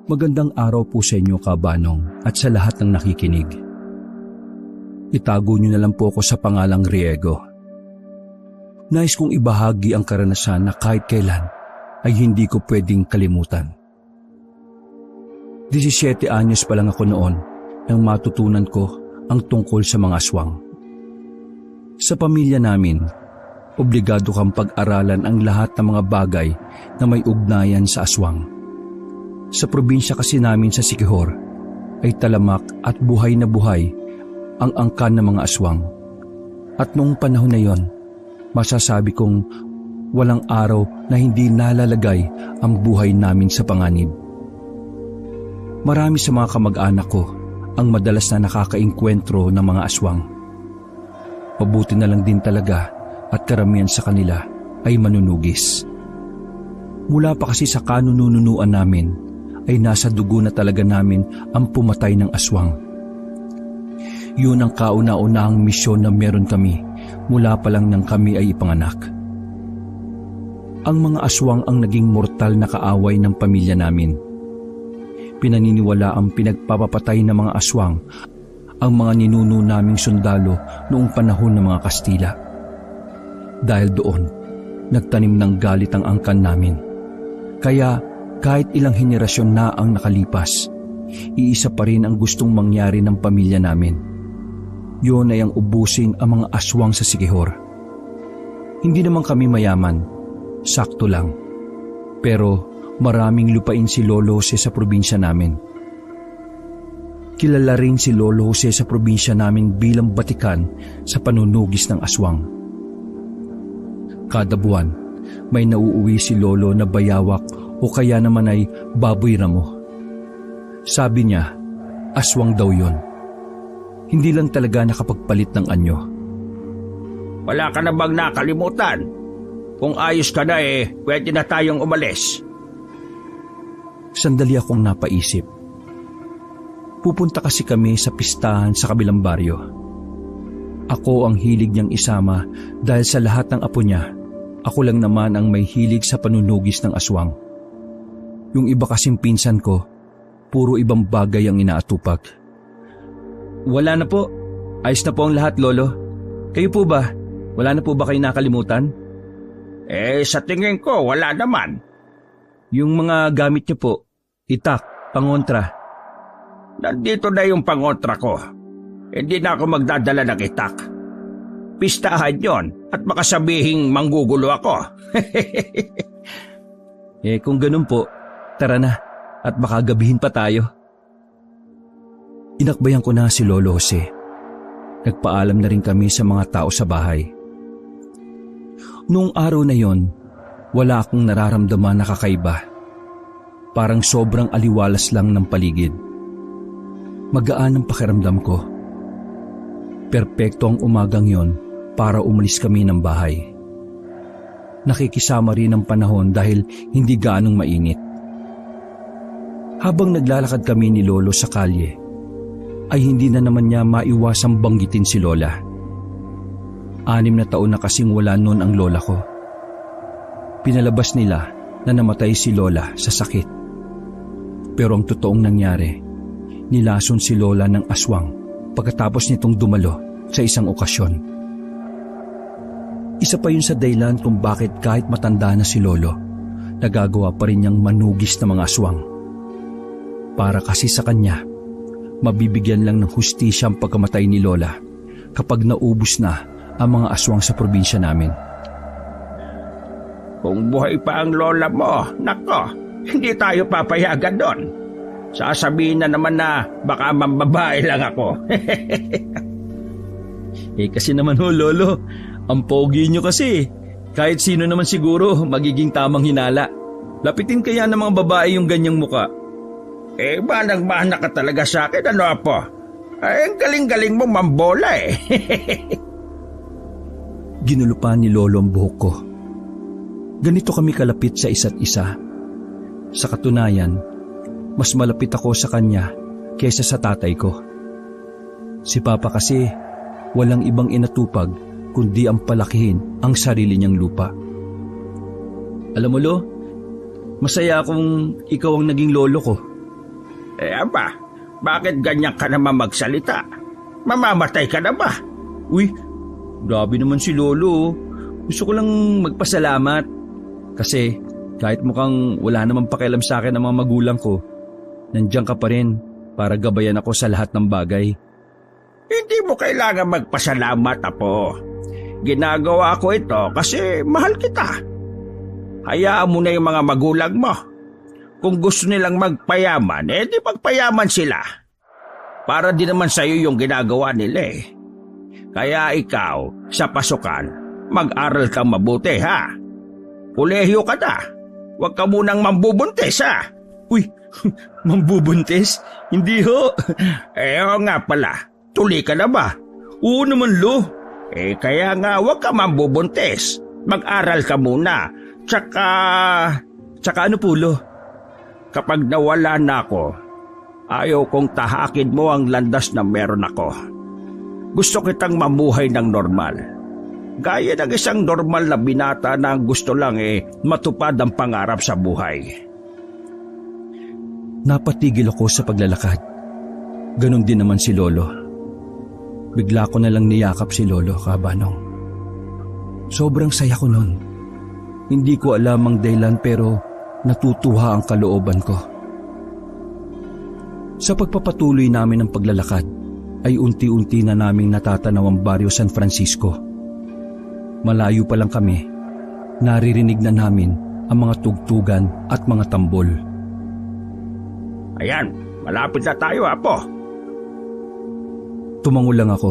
Magandang araw po sa inyo, Kabanong, at sa lahat ng nakikinig. Itago niyo na lang po ako sa pangalang Riego. Nais kong ibahagi ang karanasan na kahit kailan ay hindi ko pwedeng kalimutan. 17 anyos pa lang ako noon nang matutunan ko ang tungkol sa mga aswang. Sa pamilya namin, obligado kang pag-aralan ang lahat ng mga bagay na may ugnayan sa aswang. Sa probinsya kasi namin sa Siquijor ay talamak at buhay na buhay ang angkan ng mga aswang. At noong panahon na yon, masasabi kong walang araw na hindi nalalagay ang buhay namin sa panganib. Marami sa mga kamag-anak ko ang madalas na nakakaengkwentro ng mga aswang. Mabuti na lang din talaga at karamihan sa kanila ay manunugis. Mula pa kasi sa kanununuan namin ay nasa dugo na talaga namin ang pumatay ng aswang. Yun ang kauna-unahang misyon na meron kami mula pa lang nang kami ay ipanganak. Ang mga aswang ang naging mortal na kaaway ng pamilya namin. Pinaniniwala ang pinagpapapatay ng mga aswang ang mga ninuno naming sundalo noong panahon ng mga Kastila. Dahil doon, nagtanim ng galit ang angkan namin. Kaya kahit ilang henerasyon na ang nakalipas, iisa pa rin ang gustong mangyari ng pamilya namin. Yun ay ang ubusin ang mga aswang sa Siquijor. Hindi naman kami mayaman, sakto lang. Pero maraming lupain si Lolo Jose sa probinsya namin. Kilala rin si Lolo Jose sa probinsya namin bilang batikan sa panunugis ng aswang. Kada buwan, may nauuwi si Lolo na bayawak o kaya naman ay baboy ramo. Sabi niya, aswang daw yon. Hindi lang talaga nakapagpalit ng anyo. Wala ka na bang nakalimutan? Kung ayos ka na pwede na tayong umalis. Sandali akong napaisip. Pupunta kasi kami sa pistahan sa kabilang baryo. Ako ang hilig niyang isama dahil sa lahat ng apo niya, ako lang naman ang may hilig sa panunugis ng aswang. Yung iba kasing pinsan ko, puro ibang bagay ang inaatupag. Wala na po. Ayos na po ang lahat, Lolo. Kayo po ba? Wala na po ba kayo nakalimutan? Sa tingin ko, wala naman. Yung mga gamit niyo po, itak, pangontra. Nandito na yung pangontra ko. Hindi na ako magdadala ng itak. Pistahan yon at baka sabihing manggugulo ako. Kung ganun po, tara na at baka gabihin pa tayo. Inakbayan ko na si Lolo Jose. Nagpaalam na rin kami sa mga tao sa bahay. Noong araw na yon, wala akong nararamdaman na kakaiba. Parang sobrang aliwalas lang ng paligid. Magaan ang pakiramdam ko. Perpekto ang umagang yon para umalis kami ng bahay. Nakikisama rin ang panahon dahil hindi gaanong mainit. Habang naglalakad kami ni Lolo sa kalye, ay hindi na naman niya maiwasang banggitin si Lola. 6 na taon na kasing wala noon ang lola ko. Pinalabas nila na namatay si Lola sa sakit. Pero ang totoong nangyari, nilason si Lola ng aswang pagkatapos nitong dumalo sa isang okasyon. Isa pa yun sa dahilan kung bakit kahit matanda na si Lolo, nagagawa pa rin niyang manugis ng mga aswang. Para kasi sa kanya, mabibigyan lang ng hustisya ang pagkamatay ni Lola kapag naubos na ang mga aswang sa probinsya namin. Kung buhay pa ang lola mo, nako, hindi tayo papayagan doon. Sasabihin na naman na baka mambabae lang ako. Kasi naman Lolo, ang pogi niyo kasi. Kahit sino naman siguro magiging tamang hinala. Lapitin kaya ng mga babae yung ganyang muka. Manang-mana ka talaga sa akin, ano po? Ang galing-galing mo mambola Ginulupan ni Lolo ang buhok ko. Ganito kami kalapit sa isa't isa. Sa katunayan, mas malapit ako sa kanya kaysa sa tatay ko. Si Papa kasi walang ibang inatupag kundi ang palakihin ang sarili niyang lupa. Alam mo, Lo, masaya akong ikaw ang naging lolo ko. Aba, bakit ganyan ka naman magsalita? Mamamatay ka na ba? Uy, grabe naman si Lolo. Gusto ko lang magpasalamat. Kasi kahit mukhang wala namang pakialam sa akin ng mga magulang ko, nandiyan ka pa rin para gabayan ako sa lahat ng bagay. Hindi mo kailangan magpasalamat, Apo. Ginagawa ko ito kasi mahal kita. Hayaan mo na yung mga magulang mo. Kung gusto nilang magpayaman, di magpayaman sila. Para din naman sa'yo yung ginagawa nila eh. Kaya ikaw, sa pasukan, mag-aral kang mabuti ha. Kolehiyo ka na. Huwag ka munang mambubuntis ha. Uy, mambubuntis? Hindi ho. Oo nga pala, tuli ka na ba? Oo naman, Lo. Kaya nga huwag ka mambubuntis. Mag-aral ka muna. Tsaka ano po, Lo? Kapag nawala na ako, ayaw kong tahakin mo ang landas na meron ako. Gusto kitang mamuhay ng normal. Gaya ng isang normal na binata na gusto lang matupad ang pangarap sa buhay. Napatigil ako sa paglalakad. Ganon din naman si Lolo. Bigla ko na lang niyakap si Lolo, Kabanong. Sobrang saya ko nun. Hindi ko alam ang dahilan pero natutuwa ang kalooban ko. Sa pagpapatuloy namin ng paglalakad, ay unti-unti na naming natatanaw ang Barrio San Francisco. Malayo pa lang kami, naririnig na namin ang mga tugtugan at mga tambol. Ayan, malapit na tayo, Apo. Tumango lang ako.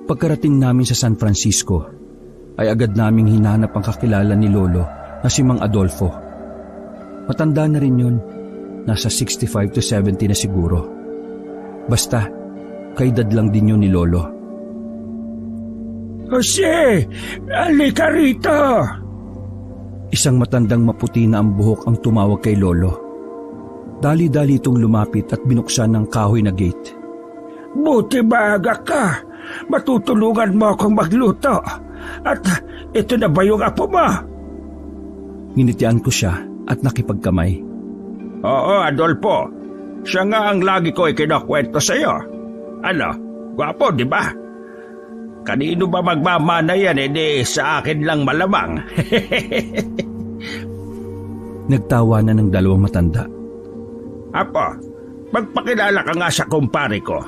Pagkarating namin sa San Francisco, ay agad naming hinanap ang kakilala ni Lolo na si Mang Adolfo. Matanda na rin yun, nasa 65 to 70 na siguro. Basta, kaedad lang din yun ni Lolo. Jose, halika rito! Isang matandang maputi na ang buhok ang tumawag kay Lolo. Dali-dali itong lumapit at binuksan ng kahoy na gate. Buti baga ka. Matutulungan mo akong magluto. At ito na ba yung apo mo? Nginitian ko siya at nakipagkamay. Oo, Adolfo. Siya nga ang lagi ko ikinukwento sa'yo. Ano, gwapo, di ba? Kanino ba magmamana yan, sa akin lang malamang. Nagtawa na ng dalawang matanda. Apo, magpakilala ka nga sa kumpare ko.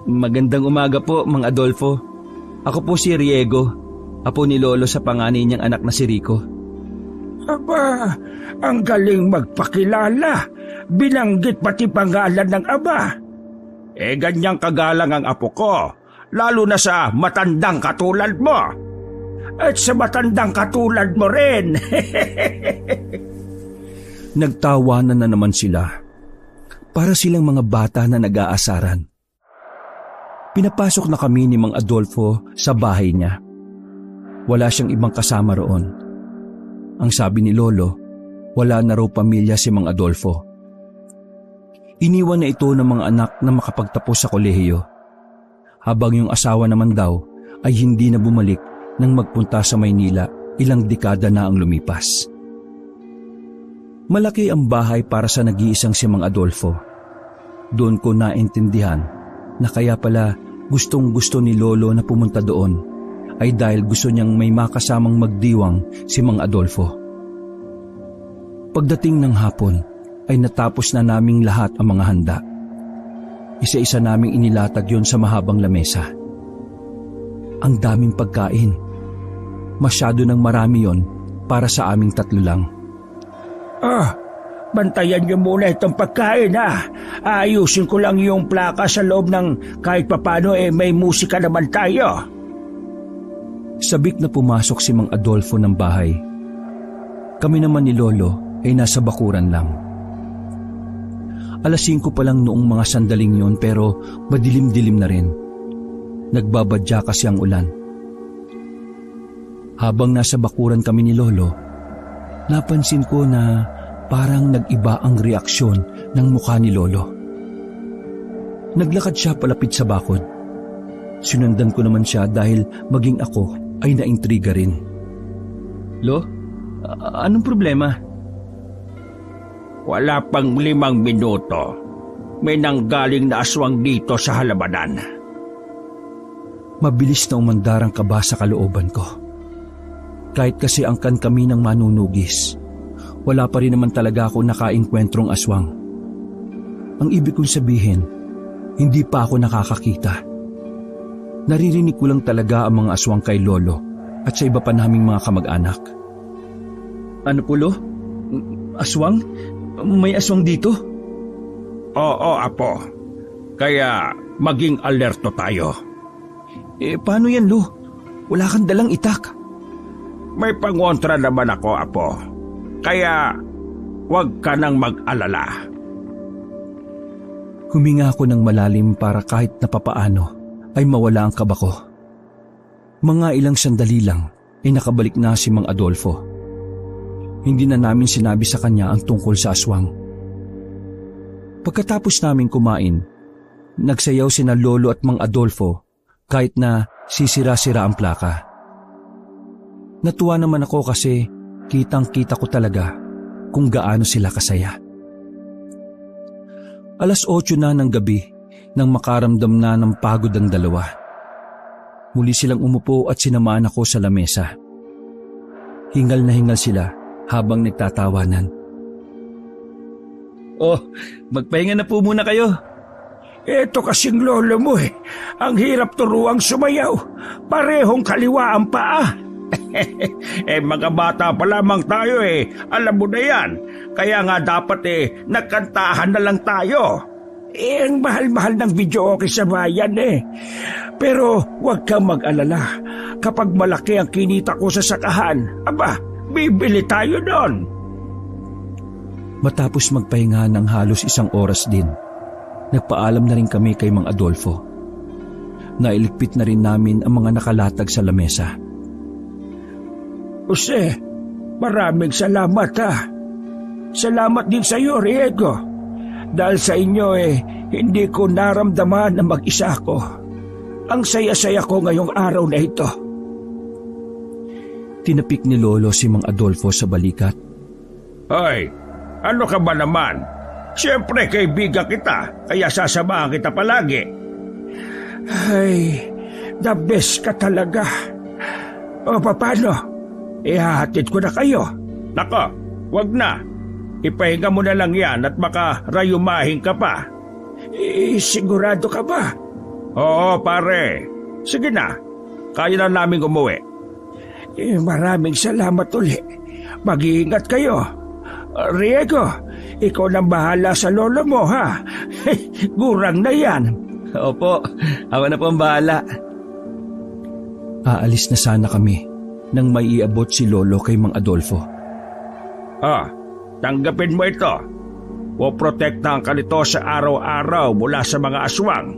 Magandang umaga po, Mang Adolfo. Ako po si Riego, apo ni Lolo sa panganay niyang anak na si Rico. Aba, ang galing magpakilala. Binanggit pati pangalan ng ama. Ganyang kagalang ang apo ko, lalo na sa matandang katulad mo. At sa matandang katulad mo rin. Nagtawanan na naman sila. Para silang mga bata na nag-aasaran. Pinapasok na kami ni Mang Adolfo sa bahay niya. Wala siyang ibang kasama roon. Ang sabi ni Lolo, wala na raw pamilya si Mang Adolfo. Iniwan na ito ng mga anak na makapagtapos sa kolehiyo. Habang yung asawa naman daw ay hindi na bumalik nang magpunta sa Maynila, ilang dekada na ang lumipas. Malaki ang bahay para sa nag-iisang si Mang Adolfo. Doon ko naintindihan na kaya pala gustong-gusto ni Lolo na pumunta doon ay dahil gusto niyang may makasamang magdiwang si Mang Adolfo. Pagdating ng hapon ay natapos na naming lahat ang mga handa. Isa-isa naming inilatag yon sa mahabang lamesa. Ang daming pagkain. Masyado ng marami yon para sa aming tatlo lang. Bantayan niyo muna itong pagkain ha. Ayusin ko lang yung plaka sa loob ng kahit papano may musika naman tayo. Sabik na pumasok si Mang Adolfo ng bahay. Kami naman ni Lolo ay nasa bakuran lang. 5:00 pa lang noong mga sandaling yon pero madilim-dilim na rin. Nagbabadya kasi ang ulan. Habang nasa bakuran kami ni Lolo, napansin ko na parang nag-iba ang reaksyon ng mukha ni Lolo. Naglakad siya palapit sa bakod. Sinundan ko naman siya dahil maging ako ay naintriga rin. Lo, anong problema? Wala pang 5 minuto. May nanggaling na aswang dito sa halabanan. Mabilis na umandar ang kaba sa kalooban ko. Kahit kasi angkan kami ng manunugis, wala pa rin naman talaga ako nakaengkwentrong aswang. Ang ibig kong sabihin, hindi pa ako nakakakita. Naririnig ko lang talaga ang mga aswang kay Lolo at sa iba pa naming mga kamag-anak. Ano po, Lo? Aswang? May aswang dito? Oo, Apo. Kaya maging alerto tayo. Paano yan, Lo? Wala kang dalang itak. May pangontra naman ako, Apo. Kaya huwag ka nang mag-alala. Huminga ako ng malalim para kahit napapaano ay mawala ang kaba ko. Mga ilang sandali lang ay nakabalik na si Mang Adolfo. Hindi na namin sinabi sa kanya ang tungkol sa aswang. Pagkatapos namin kumain, nagsayaw sina Lolo at Mang Adolfo kahit na sisira-sira ang plaka. Natuwa naman ako kasi kitang-kita ko talaga kung gaano sila kasaya. 8:00 na ng gabi nang makaramdam na ng pagod ang dalawa. Muli silang umupo at sinamahan ako sa lamesa. Hingal na hingal sila habang nagtatawanan. Magpahinga na po muna kayo. Ito kasing lolo mo ang hirap turuang sumayaw. Parehong kaliwa ang paa. Mga bata pa lamang tayo Alam mo na yan. Kaya nga dapat nagkantahan na lang tayo. Ang mahal-mahal ng video okay sa bayan Pero huwag kang mag-alala. Kapag malaki ang kinita ko sa sakahan, bibili tayo doon. Matapos magpahinga ng halos 1 oras din, nagpaalam na rin kami kay Mang Adolfo. Nailigpit na rin namin ang mga nakalatag sa lamesa. Jose, maraming salamat Salamat din sa iyo, Riego. Dahil sa inyo hindi ko naramdaman na mag-isa ako. Ang saya-saya ko ngayong araw na ito. Tinapik ni Lolo si Mang Adolfo sa balikat. Hoy, ano ka ba naman? Siyempre kaibigan kita, kaya sasamahan kita palagi. Ay, the best ka talaga. Paano? Ihahatid ko na kayo. Nako, wag na. Ipahinga mo na lang yan at baka rayumahin ka pa. Sigurado ka ba? Oo, pare. Sige na, kaya na namin umuwi. Maraming salamat ulit. Mag-iingat kayo. Riego, ikaw nang bahala sa lolo mo, ha? Gurang na yan. Opo, ako na po ang bahala. Aalis na sana kami nang may iabot si Lolo kay Mang Adolfo. Tanggapin mo ito. Poprotektahan ka nito sa araw-araw mula sa mga aswang.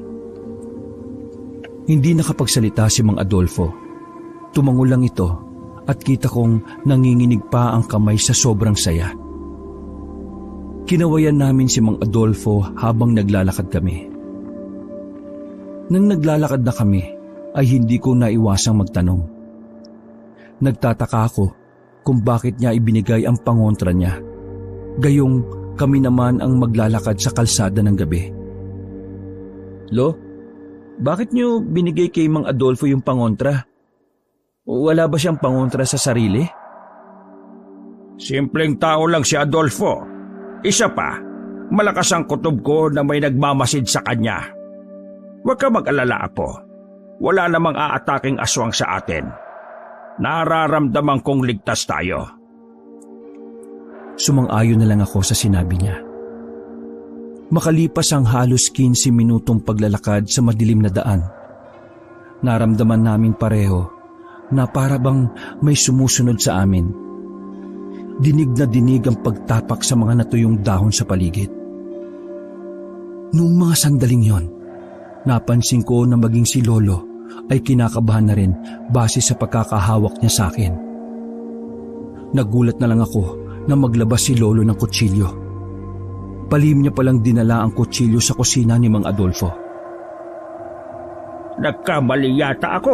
Hindi nakapagsalita si Mang Adolfo. Tumango lang ito at kita kong nanginginig pa ang kamay sa sobrang saya. Kinawayan namin si Mang Adolfo habang naglalakad kami. Nang naglalakad na kami, ay hindi ko naiwasang magtanong. Nagtataka ako kung bakit niya ibinigay ang pangontra niya. Gayong kami naman ang maglalakad sa kalsada ng gabi. Lo, bakit niyo binigay kay Mang Adolfo yung pangontra? Wala ba siyang pangontra sa sarili? Simpleng tao lang si Adolfo. Isa pa, malakas ang kutob ko na may nagmamasid sa kanya. Huwag ka mag-alala, Apo. Wala namang aataking aswang sa atin. Nararamdaman kong ligtas tayo. Sumang-ayon na lang ako sa sinabi niya. Makalipas ang halos 15 minutong paglalakad sa madilim na daan, naramdaman namin pareho na para bang may sumusunod sa amin. Dinig na dinig ang pagtapak sa mga natuyong dahon sa paligid. Noong mga sandaling yon, napansin ko na maging si Lolo ay kinakabahan na rin base sa pagkakahawak niya sa akin. Nagulat na lang ako na maglabas si Lolo ng kutsilyo. Palihim niya palang dinala ang kutsilyo sa kusina ni Mang Adolfo. Nagkamali yata ako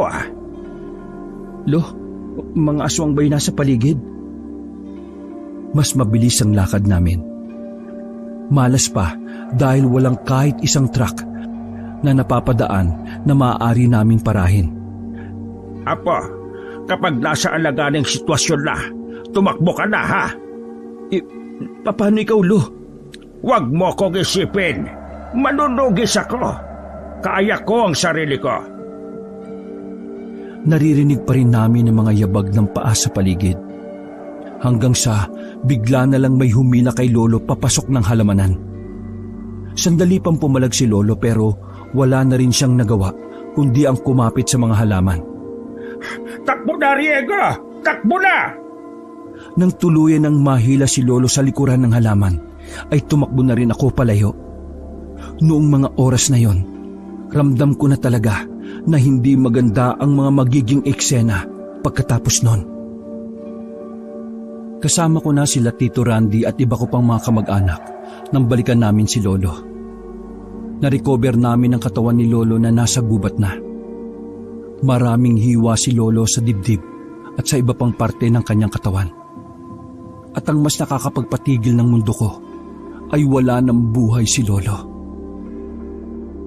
Lo, mga aswang ba'y nasa paligid? Mas mabilis ang lakad namin. Malas pa dahil walang kahit isang truck na napapadaan na maaari naming parahin. Apo, kapag nasa alagaan ng sitwasyon na, tumakbo ka na ha? Paano ikaw, Lo? Huwag mo kong isipin. Manunugis ako. Kaya ko ang sarili ko. Naririnig pa rin namin ang mga yabag ng paa sa paligid. Hanggang sa bigla na lang may humila kay Lolo papasok ng halamanan. Sandali pang pumalag si Lolo pero wala na rin siyang nagawa kundi ang kumapit sa mga halaman. Takbo na, Riego! Takbo na! Nang tuluyan ng mahila si Lolo sa likuran ng halaman, ay tumakbo na rin ako palayo. Noong mga oras na yon, ramdam ko na talaga na hindi maganda ang mga magiging eksena pagkatapos nun. Kasama ko na sila Tito Randy at iba ko pang mga kamag-anak nang balikan namin si Lolo. Na-recover namin ang katawan ni Lolo na nasa gubat na. Maraming hiwa si Lolo sa dibdib at sa iba pang parte ng kanyang katawan. At ang mas nakakapagpatigil ng mundo ko ay wala ng buhay si Lolo.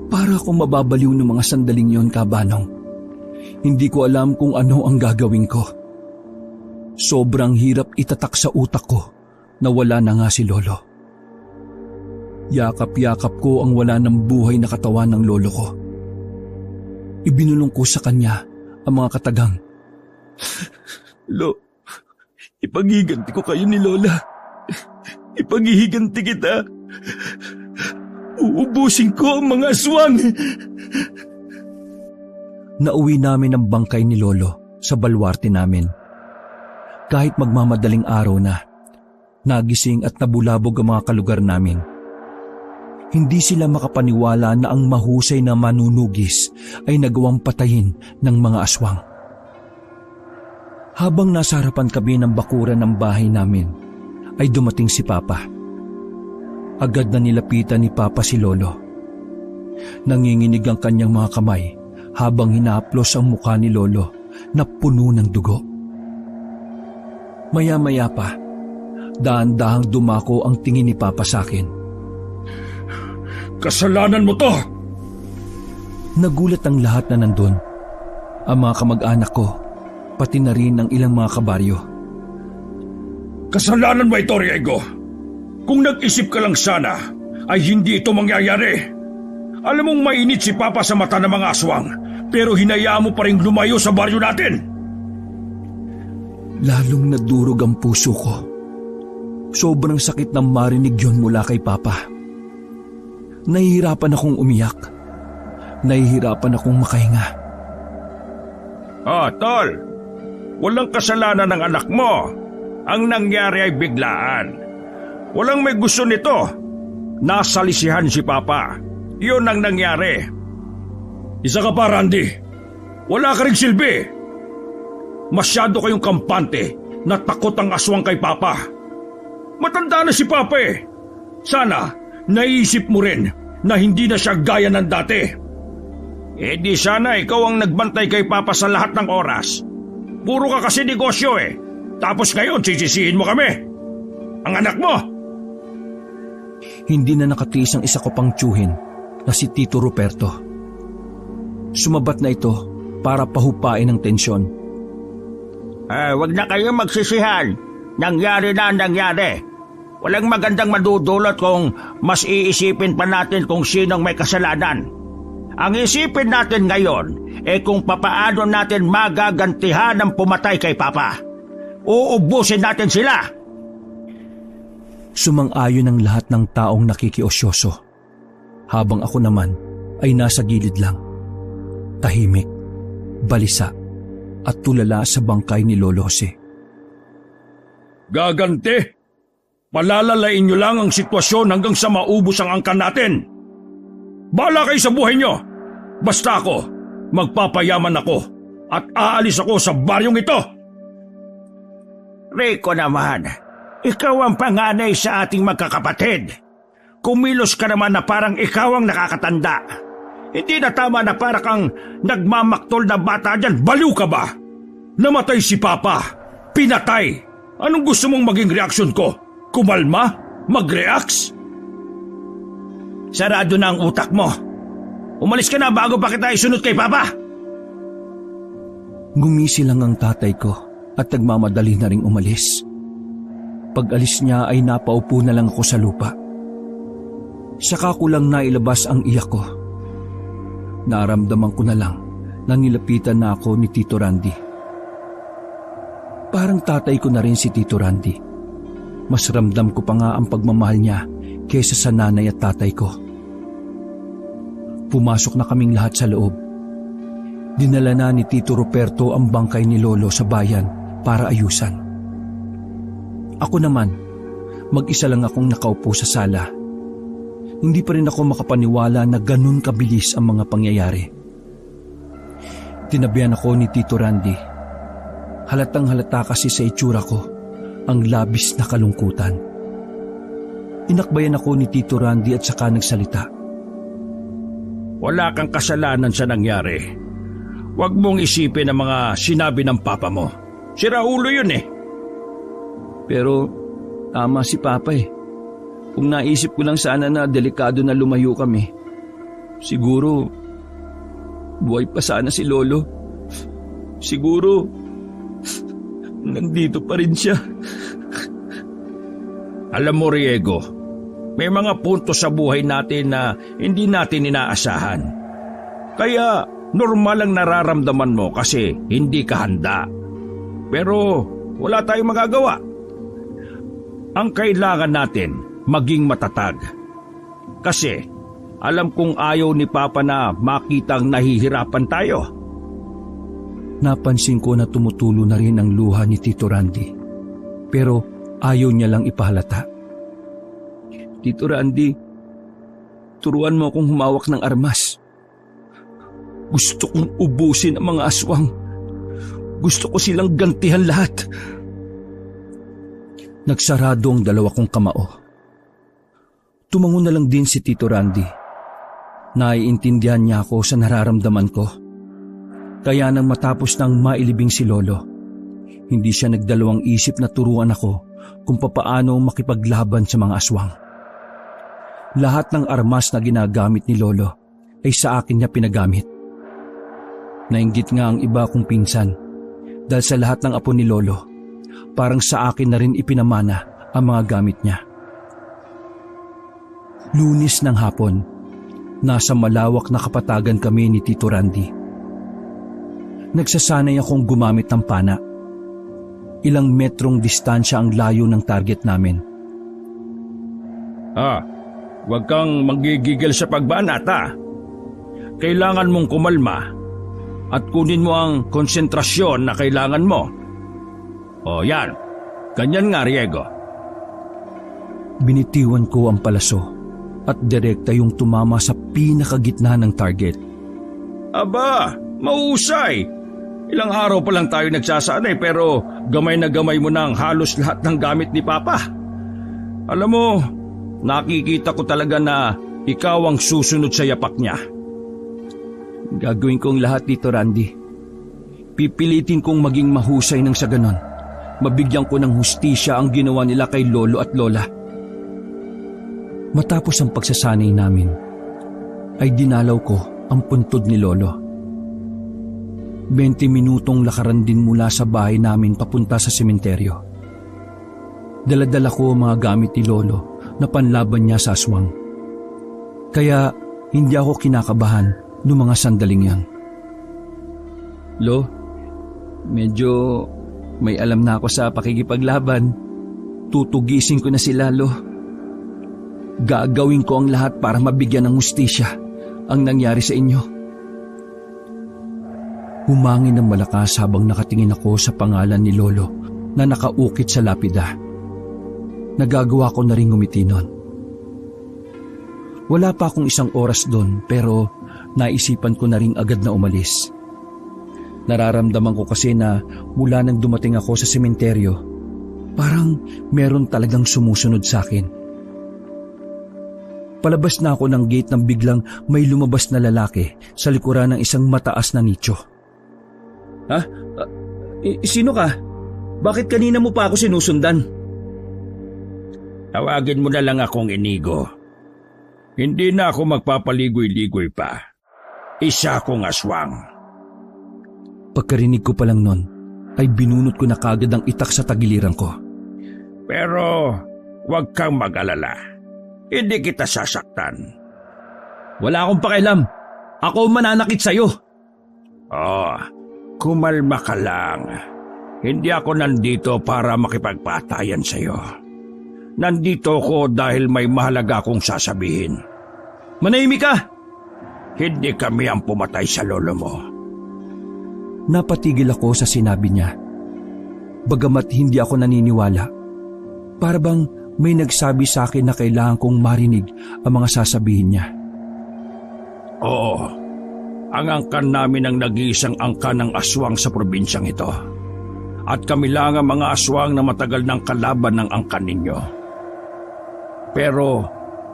Para akong mababaliw ng mga sandaling yon, Kabanong. Hindi ko alam kung ano ang gagawin ko. Sobrang hirap itatak sa utak ko na wala na nga si Lolo. Yakap-yakap ko ang wala ng buhay na katawan ng lolo ko. Ibinulong ko sa kanya ang mga katagang, Lo, ipaghiganti ko kayo ni Lola. Ipaghihiganti kita. Uubusin ko ang mga aswang. Nauwi namin ang bangkay ni Lolo sa balwarte namin. Kahit magmamadaling araw na, nagising at nabulabog ang mga kalugar namin. Hindi sila makapaniwala na ang mahusay na manunugis ay nagawang patayin ng mga aswang. Habang nasa harapan kami ng bakuran ng bahay namin, ay dumating si Papa. Agad na nilapitan ni Papa si Lolo. Nanginginig ang kanyang mga kamay habang hinaplos ang mukha ni Lolo na puno ng dugo. Maya-maya pa, dahan-dahang dumako ang tingin ni Papa sa akin. Kasalanan mo to! Nagulat ang lahat na nandun. Ang mga kamag-anak ko, pati na rin ang ilang mga kabaryo. Kasalanan mo ito, Riego. Kung nag-isip ka lang sana, ay hindi ito mangyayari. Alam mong mainit si Papa sa mata ng mga aswang, pero hinayaan mo pa rin lumayo sa baryo natin. Lalong nadurog ang puso ko. Sobrang sakit na marinig yun mula kay Papa. Nahihirapan akong umiyak. Nahihirapan akong makahinga. Tol. Walang kasalanan ng anak mo. Ang nangyari ay biglaan. Walang may gusto nito. Nasalisihan si Papa. Yun ang nangyari. Isa ka pa, Randy. Wala ka ring silbi. Masyado kayong kampante na takot ang aswang kay Papa. Matanda na si Papa eh. Sana naisip mo rin na hindi na siya gaya ng dati. Di sana ikaw ang nagbantay kay Papa sa lahat ng oras. Puro ka kasi negosyo eh. Tapos ngayon sisisihin mo kami. Ang anak mo. Hindi na nakatiis ang isa ko pang tiyuhin na si Tito Ruperto. Sumabat na ito para pahupain ang tensyon. Wag na kayong magsisihan. Nangyari na ang nangyari. Walang magandang madudulot kung mas iisipin pa natin kung sinong may kasalanan. Ang isipin natin ngayon kung papaano natin magagantihan ang pumatay kay Papa. Uubusin natin sila. Sumang-ayon ang lahat ng taong nakikiosyoso. Habang ako naman ay nasa gilid lang. Tahimik, balisa at tulala sa bangkay ni Lolo Jose. Gaganti? Palalalain nyo lang ang sitwasyon hanggang sa maubos ang angkan natin. Bahala kayo sa buhay nyo. Basta ako, magpapayaman ako at aalis ako sa baryong ito. Rico naman, ikaw ang panganay sa ating magkakapatid. Kumilos ka naman na parang ikaw ang nakakatanda. Hindi na tama na parang kang nagmamaktol na bata dyan. Baliw ka ba? Namatay si Papa. Pinatay. Anong gusto mong maging reaksyon ko? Kumalma? Mag-reacts? sarado na ang utak mo. Umalis ka na bago pa kita isunod kay Papa. Ngumisi lang ang tatay ko at nagmamadali na ring umalis. Pag-alis niya ay napaupo na lang ako sa lupa. Saka ko lang nailabas ang iyak ko. Naramdaman ko na lang na nilapitan na ako ni Tito Randy. Parang tatay ko na rin si Tito Randy. Mas ramdam ko pa nga ang pagmamahal niya kaysa sa nanay at tatay ko. Pumasok na kaming lahat sa loob. Dinala na ni Tito Ruperto ang bangkay ni Lolo sa bayan para ayusan. Ako naman, mag-isa lang akong nakaupo sa sala. Hindi pa rin ako makapaniwala na ganun kabilis ang mga pangyayari. Tinabihan ako ni Tito Randy. Halatang halata kasi sa itsura ko ang labis na kalungkutan. Inakbayan ako ni Tito Randy at saka nagsalita. Wala kang kasalanan sa nangyari. Huwag mong isipin ang mga sinabi ng papa mo. Si Raulo yun eh. Pero tama si Papa eh. Kung naisip ko lang sana na delikado na lumayo kami, siguro buhay pa sana si Lolo. Siguro nandito pa rin siya. Alam mo, Riego, may mga punto sa buhay natin na hindi natin inaasahan. Kaya normal ang nararamdaman mo kasi hindi ka handa. Pero wala tayong magagawa. Ang kailangan natin maging matatag. Kasi alam kong ayaw ni Papa na makitang nahihirapan tayo. Napansin ko na tumutulo na rin ang luha ni Tito Randy. Pero ayaw niya lang ipahalata. Tito Randy, turuan mo akong humawak ng armas. Gusto kong ubusin ang mga aswang. Gusto ko silang gantihan lahat. Nagsarado ang dalawa kong kamao. Tumango na lang din si Tito Randy. Naiintindihan niya ako sa nararamdaman ko. Kaya nang matapos nang mailibing si Lolo, hindi siya nagdalawang isip na turuan ako kung papaano makipaglaban sa mga aswang. Lahat ng armas na ginagamit ni Lolo ay sa akin niya pinagamit. Nainggit nga ang iba kong pinsan dahil sa lahat ng apo ni Lolo, parang sa akin na rin ipinamana ang mga gamit niya. Lunes ng hapon, nasa malawak na kapatagan kami ni Tito Randy. Nagsasanay akong gumamit ng pana. Ilang metrong distansya ang layo ng target namin. Huwag kang manggigigil sa pagbanat Kailangan mong kumalma at kunin mo ang konsentrasyon na kailangan mo. O yan, ganyan nga, Riego. Binitiwan ko ang palaso at direkta yung tumama sa pinakagitna ng target. Aba, mahusay! Ilang araw pa lang tayo nagsasanay pero gamay na gamay mo na ang halos lahat ng gamit ni Papa. Alam mo, nakikita ko talaga na ikaw ang susunod sa yapak niya. Gagawin kong lahat dito, Randy. Pipilitin kong maging mahusay nang sa ganon. Mabigyan ko ng hustisya ang ginawa nila kay Lolo at Lola. Matapos ang pagsasanay namin, ay dinalaw ko ang puntod ni Lolo. 20 minutong lakaran din mula sa bahay namin papunta sa sementeryo. Daladala ko ang mga gamit ni Lolo na panlaban niya sa aswang. Kaya hindi ako kinakabahan noong mga sandaling yan. Lo, medyo may alam na ako sa pakikipaglaban. Tutugisin ko na sila, Lo. Gagawin ko ang lahat para mabigyan ng hustisya ang nangyari sa inyo. Humangin ng malakas habang nakatingin ako sa pangalan ni Lolo na nakaukit sa lapida. Nagagawa ko na rin ngumiti nun. Wala pa akong isang oras doon pero naisipan ko na rin agad na umalis. Nararamdaman ko kasi na mula nang dumating ako sa sementeryo, parang meron talagang sumusunod sa akin. Palabas na ako ng gate nang biglang may lumabas na lalaki sa likuran ng isang mataas na nicho. Sino ka? Bakit kanina mo pa ako sinusundan? Tawagin mo na lang akong Inigo. Hindi na ako magpapaligoy-ligoy pa. Isa akong aswang. Pagkarinig ko pa lang nun, ay binunot ko na kagad ang itak sa tagiliran ko. Pero huwag kang mag-alala. Hindi kita sasaktan. Wala akong pakialam. Ako mananakit sa'yo. Oh, kumalma ka lang. Hindi ako nandito para makipagpatayan sa'yo. Nandito ako dahil may mahalaga akong sasabihin. Manahimik ka! Hindi kami ang pumatay sa lolo mo. Napatigil ako sa sinabi niya. Bagamat hindi ako naniniwala, para bang may nagsabi sa akin na kailangan kong marinig ang mga sasabihin niya. Oo, ang angkan namin ang nag-iisang angkan ng aswang sa probinsyang ito. At kami lang ang mga aswang na matagal ng kalaban ng angkan ninyo. Pero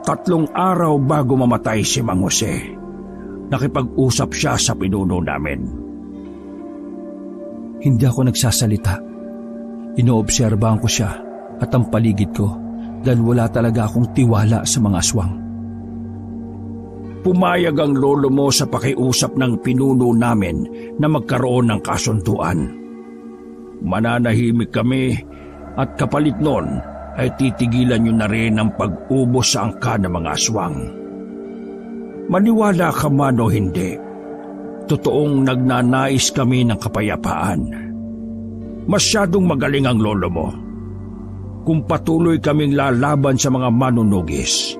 3 araw bago mamatay si Mang Jose, nakipag-usap siya sa pinuno namin. Hindi ako nagsasalita. Inoobserbahan ko siya at ang paligid ko dahil wala talaga akong tiwala sa mga aswang. Pumayag ang lolo mo sa pakiusap ng pinuno namin na magkaroon ng kasunduan. Mananahimik kami at kapalit nun ay titigilan nyo na rin ang pag-ubos sa angka ng mga aswang. Maniwala ka man o hindi, totoong nagnanais kami ng kapayapaan. Masyadong magaling ang lolo mo. Kung patuloy kaming lalaban sa mga manunugis,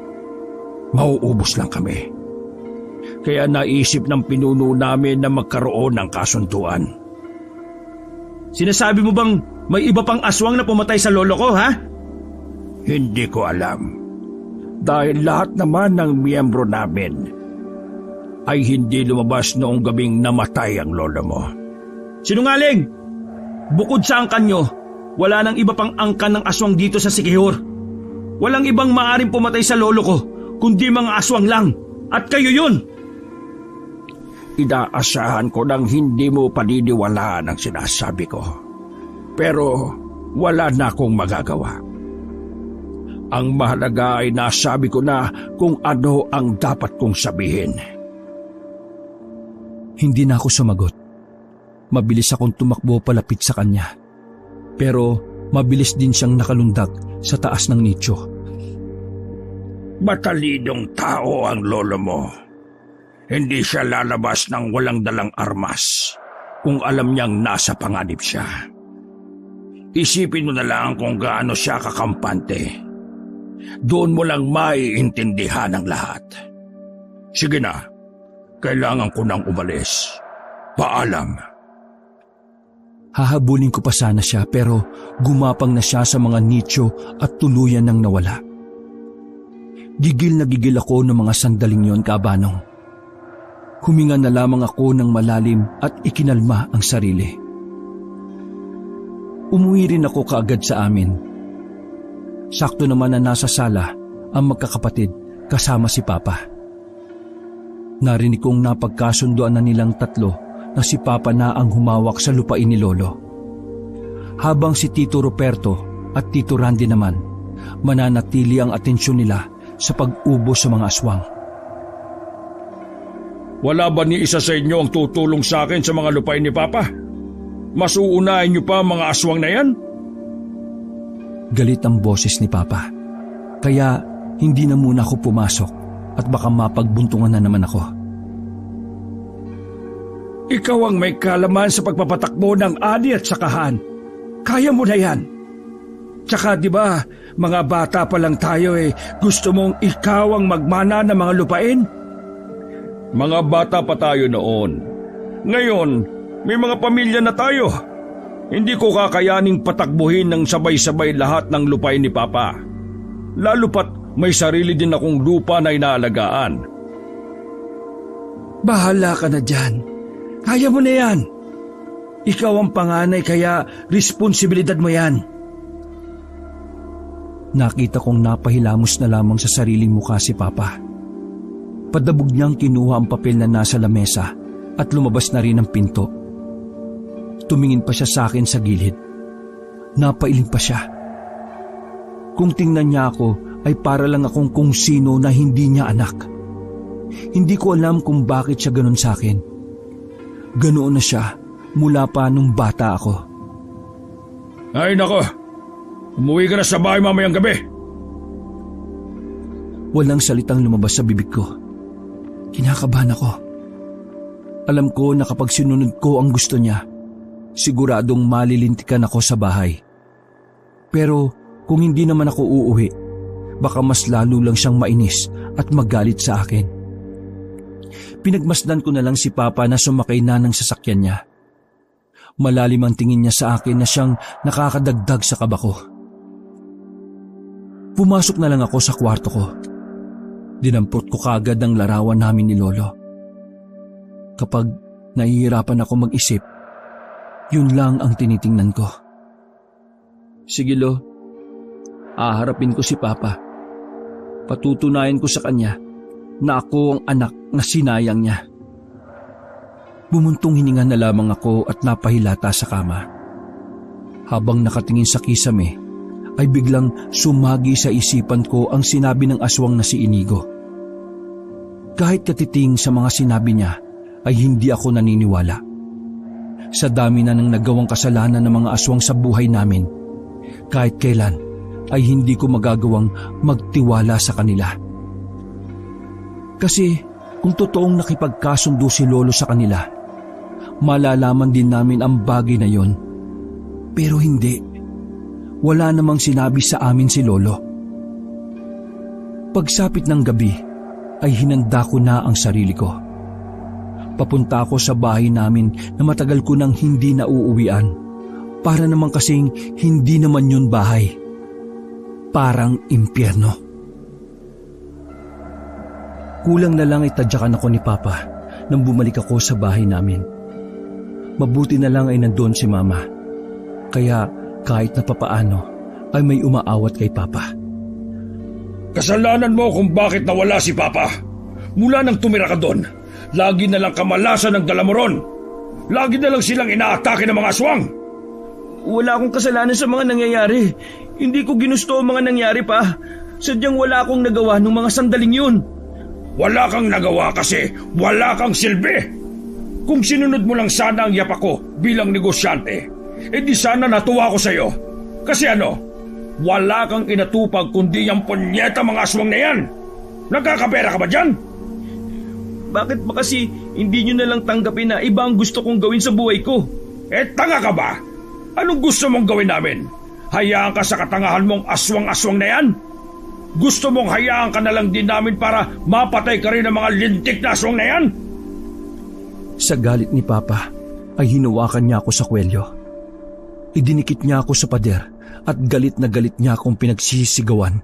mauubos lang kami. Kaya naisip ng pinuno namin na magkaroon ng kasunduan. Sinasabi mo bang may iba pang aswang na pumatay sa lolo ko, ha? Hindi ko alam. Dahil lahat naman ng miyembro namin ay hindi lumabas noong gabing namatay ang lolo mo. Sinungaling! Bukod sa angkan nyo, wala nang iba pang angkan ng aswang dito sa Siquijor. Walang ibang maaring pumatay sa lolo ko, kundi mga aswang lang. At kayo yun! Inaasahan ko nang hindi mo paniniwalaan ang sinasabi ko. Pero wala na akong magagawa. Ang mahalaga ay nasabi ko na kung ano ang dapat kong sabihin. Hindi na ako sumagot. Mabilis akong tumakbo palapit sa kanya. Pero mabilis din siyang nakalundag sa taas ng nicho. Matalinong tao ang lolo mo. Hindi siya lalabas ng walang dalang armas kung alam niyang nasa panganib siya. Isipin mo na lang kung gaano siya kakampante. Doon mo lang maiintindihan ang lahat. Sige na, kailangan ko nang umalis. Paalam. Hahabulin ko pa sana siya pero gumapang na siya sa mga nicho at tuluyan nang nawala. Gigil na gigil ako ng mga sandaling yon, Kaabanong. Huminga na lamang ako ng malalim at ikinalma ang sarili. Umuwi rin ako kaagad sa amin. Sakto naman na nasa sala ang magkakapatid kasama si Papa. Narinig kong napagkasunduan na nilang 3 na si Papa na ang humawak sa lupain ni Lolo. Habang si Tito Ruperto at Tito Randy naman, mananatili ang atensyon nila sa pag-ubos sa mga aswang. Wala ba ni isa sa inyo ang tutulong sa akin sa mga lupain ni Papa? Mas uunahin niyo pa mga aswang na yan? Galit ang boses ni Papa. Kaya hindi na muna ako pumasok at baka mapagbuntungan na naman ako. Ikaw ang may kalaman sa pagpapatakbo ng ani at sakahan. Kaya mo na yan. Tsaka di ba, mga bata pa lang tayo gusto mong ikaw ang magmana ng mga lupain? Mga bata pa tayo noon. Ngayon, may mga pamilya na tayo. Hindi ko kakayaning patakbuhin ng sabay-sabay lahat ng lupain ni Papa. Lalo pat may sarili din akong lupa na inaalagaan. Bahala ka na dyan. Kaya mo na yan. Ikaw ang panganay kaya responsibilidad mo yan. Nakita kong napahilamos na lamang sa sariling mukha si Papa. Padabog niyang kinuha ang papel na nasa lamesa at lumabas na rin ang pinto. Tumingin pa siya sa akin sa gilid. Napailing pa siya. Kung tingnan niya ako ay para lang akong kung sino na hindi niya anak. Hindi ko alam kung bakit siya ganun sa akin. Ganoon na siya mula pa nung bata ako. Ay nako, umuwi ka na sa bahay mamayang gabi. Walang salitang lumabas sa bibig ko. Kinakabahan ako. Alam ko na kapag sinunod ko ang gusto niya, siguradong malilintikan ako sa bahay. Pero kung hindi naman ako uuwi, baka mas lalo lang siyang mainis at magalit sa akin. Pinagmasdan ko na lang si Papa na sumakay na ng sasakyan niya. Malalim ang tingin niya sa akin na siyang nakakadagdag sa kaba ko. Pumasok na lang ako sa kwarto ko. Dinampot ko kaagad ang larawan namin ni Lolo. Kapag nahihirapan ako mag-isip, yun lang ang tinitingnan ko. Sige Lo, aharapin ko si Papa. Patutunayan ko sa kanya na ako ang anak na sinayang niya. Bumuntong hininga na lamang ako at napahilata sa kama. Habang nakatingin sa kisame, ay biglang sumagi sa isipan ko ang sinabi ng aswang na si Inigo. Kahit katiting sa mga sinabi niya, ay hindi ako naniniwala. Sa dami na ng nagawang kasalanan ng mga aswang sa buhay namin, kahit kailan ay hindi ko magagawang magtiwala sa kanila. Kasi kung totoong nakipagkasundo si Lolo sa kanila, malalaman din namin ang bagay na yon. Pero hindi. Wala namang sinabi sa amin si Lolo. Pagsapit ng gabi ay hinanda ko na ang sarili ko. Papunta ako sa bahay namin na matagal ko nang hindi nauuwian. Para naman kasing hindi naman yun bahay. Parang impyerno. Kulang na lang itadyakan ako ni Papa nang bumalik ako sa bahay namin. Mabuti na lang ay nandoon si Mama. Kaya kahit na papaano ay may umaawat kay Papa. Kasalanan mo kung bakit nawala si Papa. Mula nang tumira ka doon, lagi na lang kamalasan ng dala mo ron. Lagi na lang silang inaatake ng mga aswang. Wala akong kasalanan sa mga nangyayari. Hindi ko ginusto ang mga nangyari pa. Sadyang wala akong nagawa nung mga sandaling yun. Wala kang nagawa kasi wala kang silbi. Kung sinunod mo lang sana ang yapak ko bilang negosyante, di sana natuwa ko sa'yo. Kasi wala kang inatupag kundi yung punyeta mga aswang na yan. Nagkakapera ka ba dyan? Bakit ba kasi hindi nyo na lang tanggapin na iba ang gusto kong gawin sa buhay ko? Tanga ka ba? Anong gusto mong gawin namin? Hayaan ka sa katangahan mong aswang-aswang na yan? Gusto mong hayaan ka na lang din namin para mapatay ka rin ng mga lintik na aswang na yan? Sa galit ni Papa ay hinawakan niya ako sa kwelyo. Idinikit niya ako sa pader at galit na galit niya akong pinagsisigawan.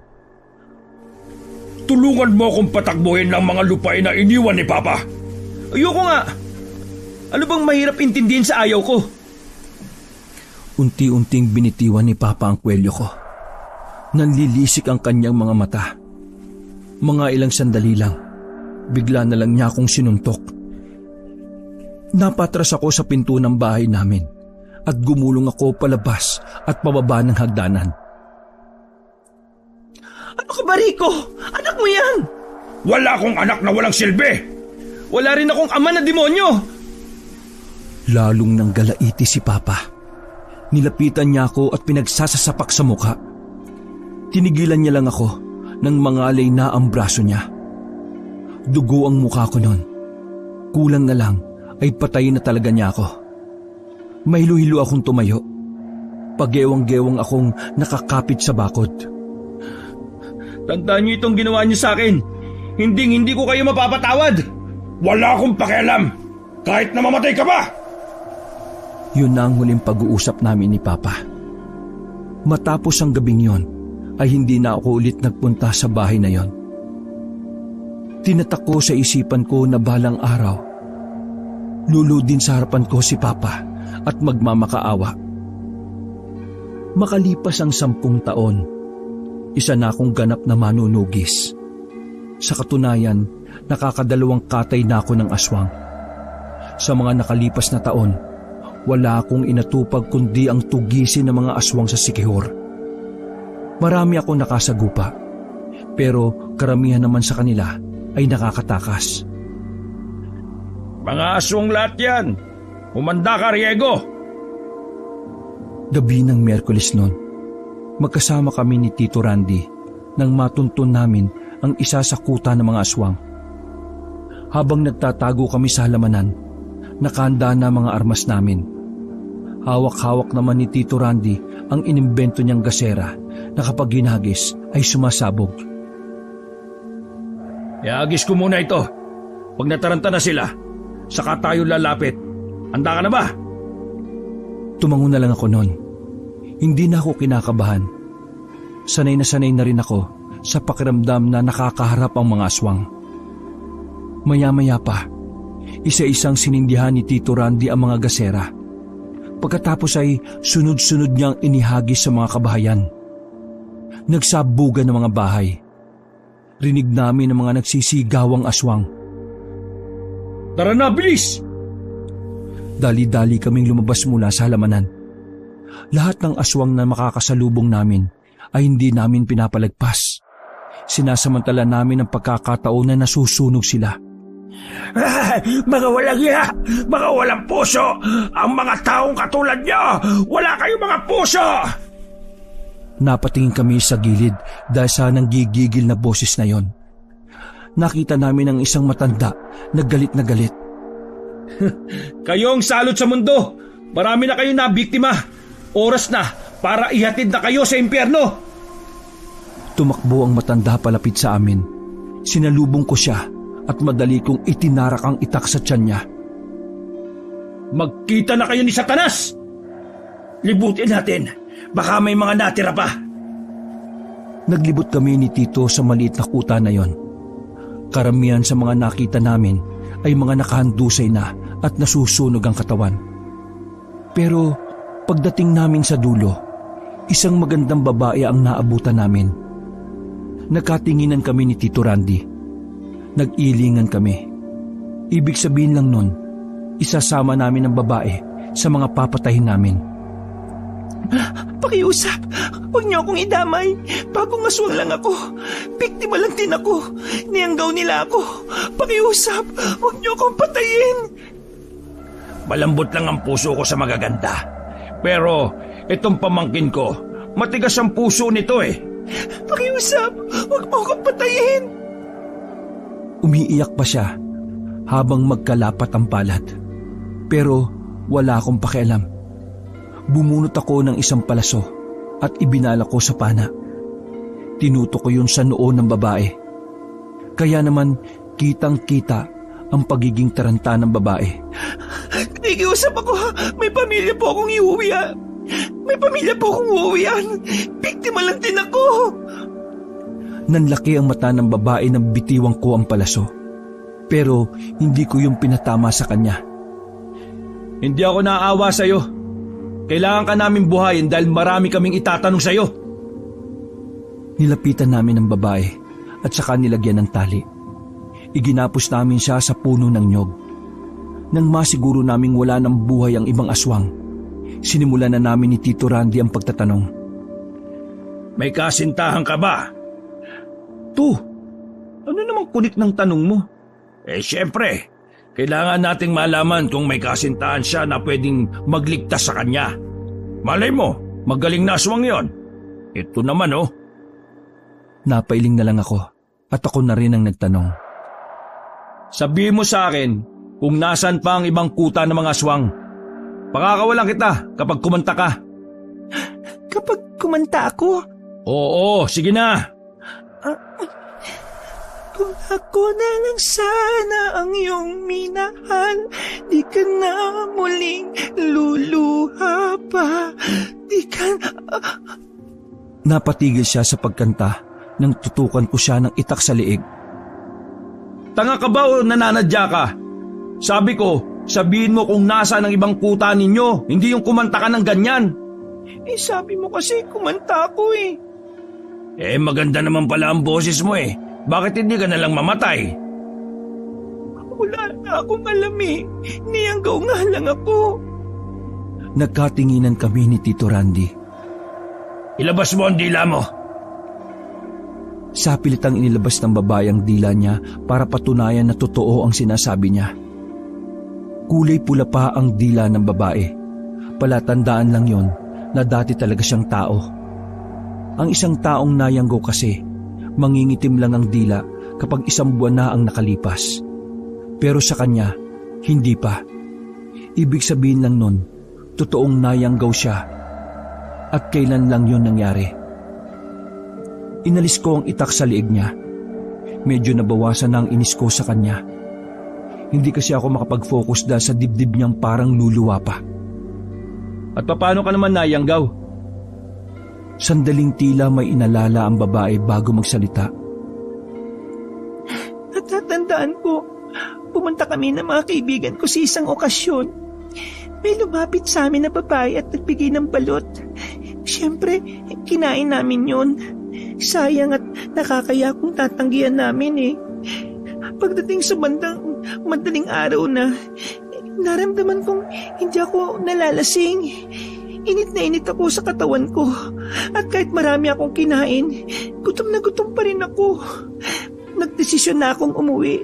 Tulungan mo akong patakbuhin ng mga lupain na iniwan ni Papa. Ayoko nga. Ano bang mahirap intindihin sa ayaw ko? Unti-unting binitiwan ni Papa ang kwelyo ko. Nanlilisik ang kanyang mga mata. Mga ilang sandali lang, bigla na lang niya akong sinuntok. Napatras ako sa pinto ng bahay namin at gumulong ako palabas at pababa ng hagdanan. Ano ka ba, Rico? Anak mo yan! Wala akong anak na walang silbi! Wala rin akong ama na demonyo! Lalong nang galaiti si Papa. Nilapitan niya ako at pinagsasasapak sa muka. Tinigilan niya lang ako nang mangalay na ang braso niya. Dugo ang mukha ko noon. Kulang na lang ay patayin na talaga niya ako. Mahilo-hilo akong tumayo. Pagewang-gewang akong nakakapit sa bakod. Tandaan niyo itong ginawa niyo sa akin. Hindi ko kayo mapapatawad. Wala akong pakialam. Kahit na mamatay ka ba? Yun na ang huling pag-uusap namin ni Papa. Matapos ang gabing yon, ay hindi na ako ulit nagpunta sa bahay na yon. Tinatak ko sa isipan ko na balang araw, luludin sa harapan ko si Papa at magmamakaawa. Makalipas ang 10 taon, isa na akong ganap na manunugis. Sa katunayan, nakakadalawang katay na ako ng aswang. Sa mga nakalipas na taon, wala akong inatupag kundi ang tugisin ng mga aswang sa Siquijor. Marami akong nakasagupa, Pero karamihan naman sa kanila ay nakakatakas. Mga aswang lahat yan. Humanda ka, Riego. Gabi ng Miyerkules noon, magkasama kami ni Tito Randy nang matuntun namin ang isa sa kuta ng mga aswang. Habang nagtatago kami sa halamanan, nakahanda na mga armas namin. Hawak-hawak naman ni Tito Randy ang inimbento niyang gasera na kapag ginagis ay sumasabog. Iagis ko muna ito. Pag nataranta na sila, saka tayo lalapit. Handa ka na ba? Tumango na lang ako noon. Hindi na ako kinakabahan. Sanay na rin ako sa pakiramdam na nakakaharap ang mga aswang. Maya-maya pa, isa-isang sinindihan ni Tito Randy ang mga gasera. Pagkatapos ay sunod-sunod niyang inihagis sa mga kabahayan. Nagsabugan ng mga bahay. Rinig namin ang mga nagsisigawang aswang. Tara na, bilis! Dali-dali kaming lumabas mula sa halamanan. Lahat ng aswang na makakasalubong namin ay hindi namin pinapalagpas. Sinasamantala namin ang pagkakataon na nasusunog sila. Mga walang iya! Mga walang puso! Ang mga taong katulad niyo! Wala kayong mga puso! Napatingin kami sa gilid dahil sa nanggigigil na boses na yon. Nakita namin ang isang matanda na galit na galit. Kayo ang salot sa mundo! Marami na kayong nabiktima! Oras na para ihatid na kayo sa impyerno! Tumakbo ang matanda palapit sa amin. Sinalubong ko siya at madali kong itinarak ang itak sa tiyan niya. Magkita na kayo ni Satanas! Libutin natin! Baka may mga natira pa! Naglibot kami ni Tito sa maliit na kuta na yon. Karamihan sa mga nakita namin ay mga nakahandusay na at nasusunog ang katawan. Pero pagdating namin sa dulo, isang magandang babae ang naabutan namin. Nagkatinginan kami ni Tito Randy. Nag-ilingan kami. Ibig sabihin lang nun, isasama namin ang babae sa mga papatahin namin. Pakiusap, huwag niyo akong idamay. Bagong aswang lang ako. Biktima lang din ako. Niyanggaw nila ako. Pakiusap, huwag niyo akong patayin. Malambot lang ang puso ko sa magaganda. Pero itong pamangkin ko, matigas ang puso nito eh. Pakiusap, huwag mo akong patayin. Umiiyak pa siya habang magkalapat ang palad. Pero wala akong pakialam. Bumunot ako ng isang palaso at ibinala ko sa pana. Tinuto ko yun sa noo ng babae. Kaya naman kitang-kita ang pagiging taranta ng babae. Nakikiusap ako, may pamilya po akong iuwian. May pamilya po akong uuwian. Biktima lang din ako. Nanlaki ang mata ng babae nang bitiwang ko ang palaso. Pero hindi ko yung pinatama sa kanya. Hindi ako naaawa sa'yo. Kailangan ka namin buhayin dahil marami kaming itatanong sa'yo. Nilapitan namin ang babae at saka nilagyan ng tali. Iginapos namin siya sa puno ng nyog. Nang masiguro naming wala ng buhay ang ibang aswang, sinimulan na namin ni Tito Randy ang pagtatanong. May kasintahan ka ba? To, ano namang kunik ng tanong mo? Siyempre, kailangan nating malaman kung may kasintahan siya na pwedeng magligtas sa kanya. Malay mo, magaling na aswang yon. Ito naman oh. Napailing na lang ako at ako na rin ang nagtanong. Sabihin mo sa akin kung nasan pa ang ibang kuta ng mga aswang. Pakakawalan kita kapag kumanta ka. Kapag kumanta ako? Oo, sige na. Kung ako na lang sana ang iyong minahal, di ka na muling luluha pa, di ka na... Napatigil siya sa pagkanta nang tutukan ko siya ng itak sa liig. Tanga ka ba o nananadya ka? Sabi ko, sabihin mo kung nasa ng ibang kuta ninyo, hindi yung kumanta ka ng ganyan. Sabi mo kasi kumanta ako eh. Maganda naman pala ang boses mo eh. Bakit hindi ka nalang mamatay? Wala na akong alam eh. Niyanggaw nga lang ako. Nagkatinginan kami ni Tito Randy. Ilabas mo ang dila mo. Sapilitang inilabas ng babae ang dila niya para patunayan na totoo ang sinasabi niya. Kulay pula pa ang dila ng babae. Palatandaan lang yon na dati talaga siyang tao. Ang isang taong nayanggo kasi, mangingitim lang ang dila kapag 1 buwan na ang nakalipas. Pero sa kanya, hindi pa. Ibig sabihin lang nun, totoong nayanggaw siya. At kailan lang yon nangyari? Inalis ko ang itak sa liig niya. Medyo nabawasan na ang inis ko sa kanya. Hindi kasi ako makapag-focus dahil sa dibdib niyang parang luluwa pa. At paano ka naman nayanggaw? Sandaling tila may inalala ang babae bago magsalita. Natatandaan ko, pumunta kami ng mga kaibigan ko sa isang okasyon. May lumapit sa amin na babae at nagbigay ng balot. Siyempre, kinain namin yun. Sayang at nakakaya kung tatanggihan namin eh. Pagdating sa madaling araw na, naramdaman kong hindi ako nalalasing. Init na init ako sa katawan ko. At kahit marami akong kinain, gutom na gutom pa rin ako. Nagdesisyon na akong umuwi.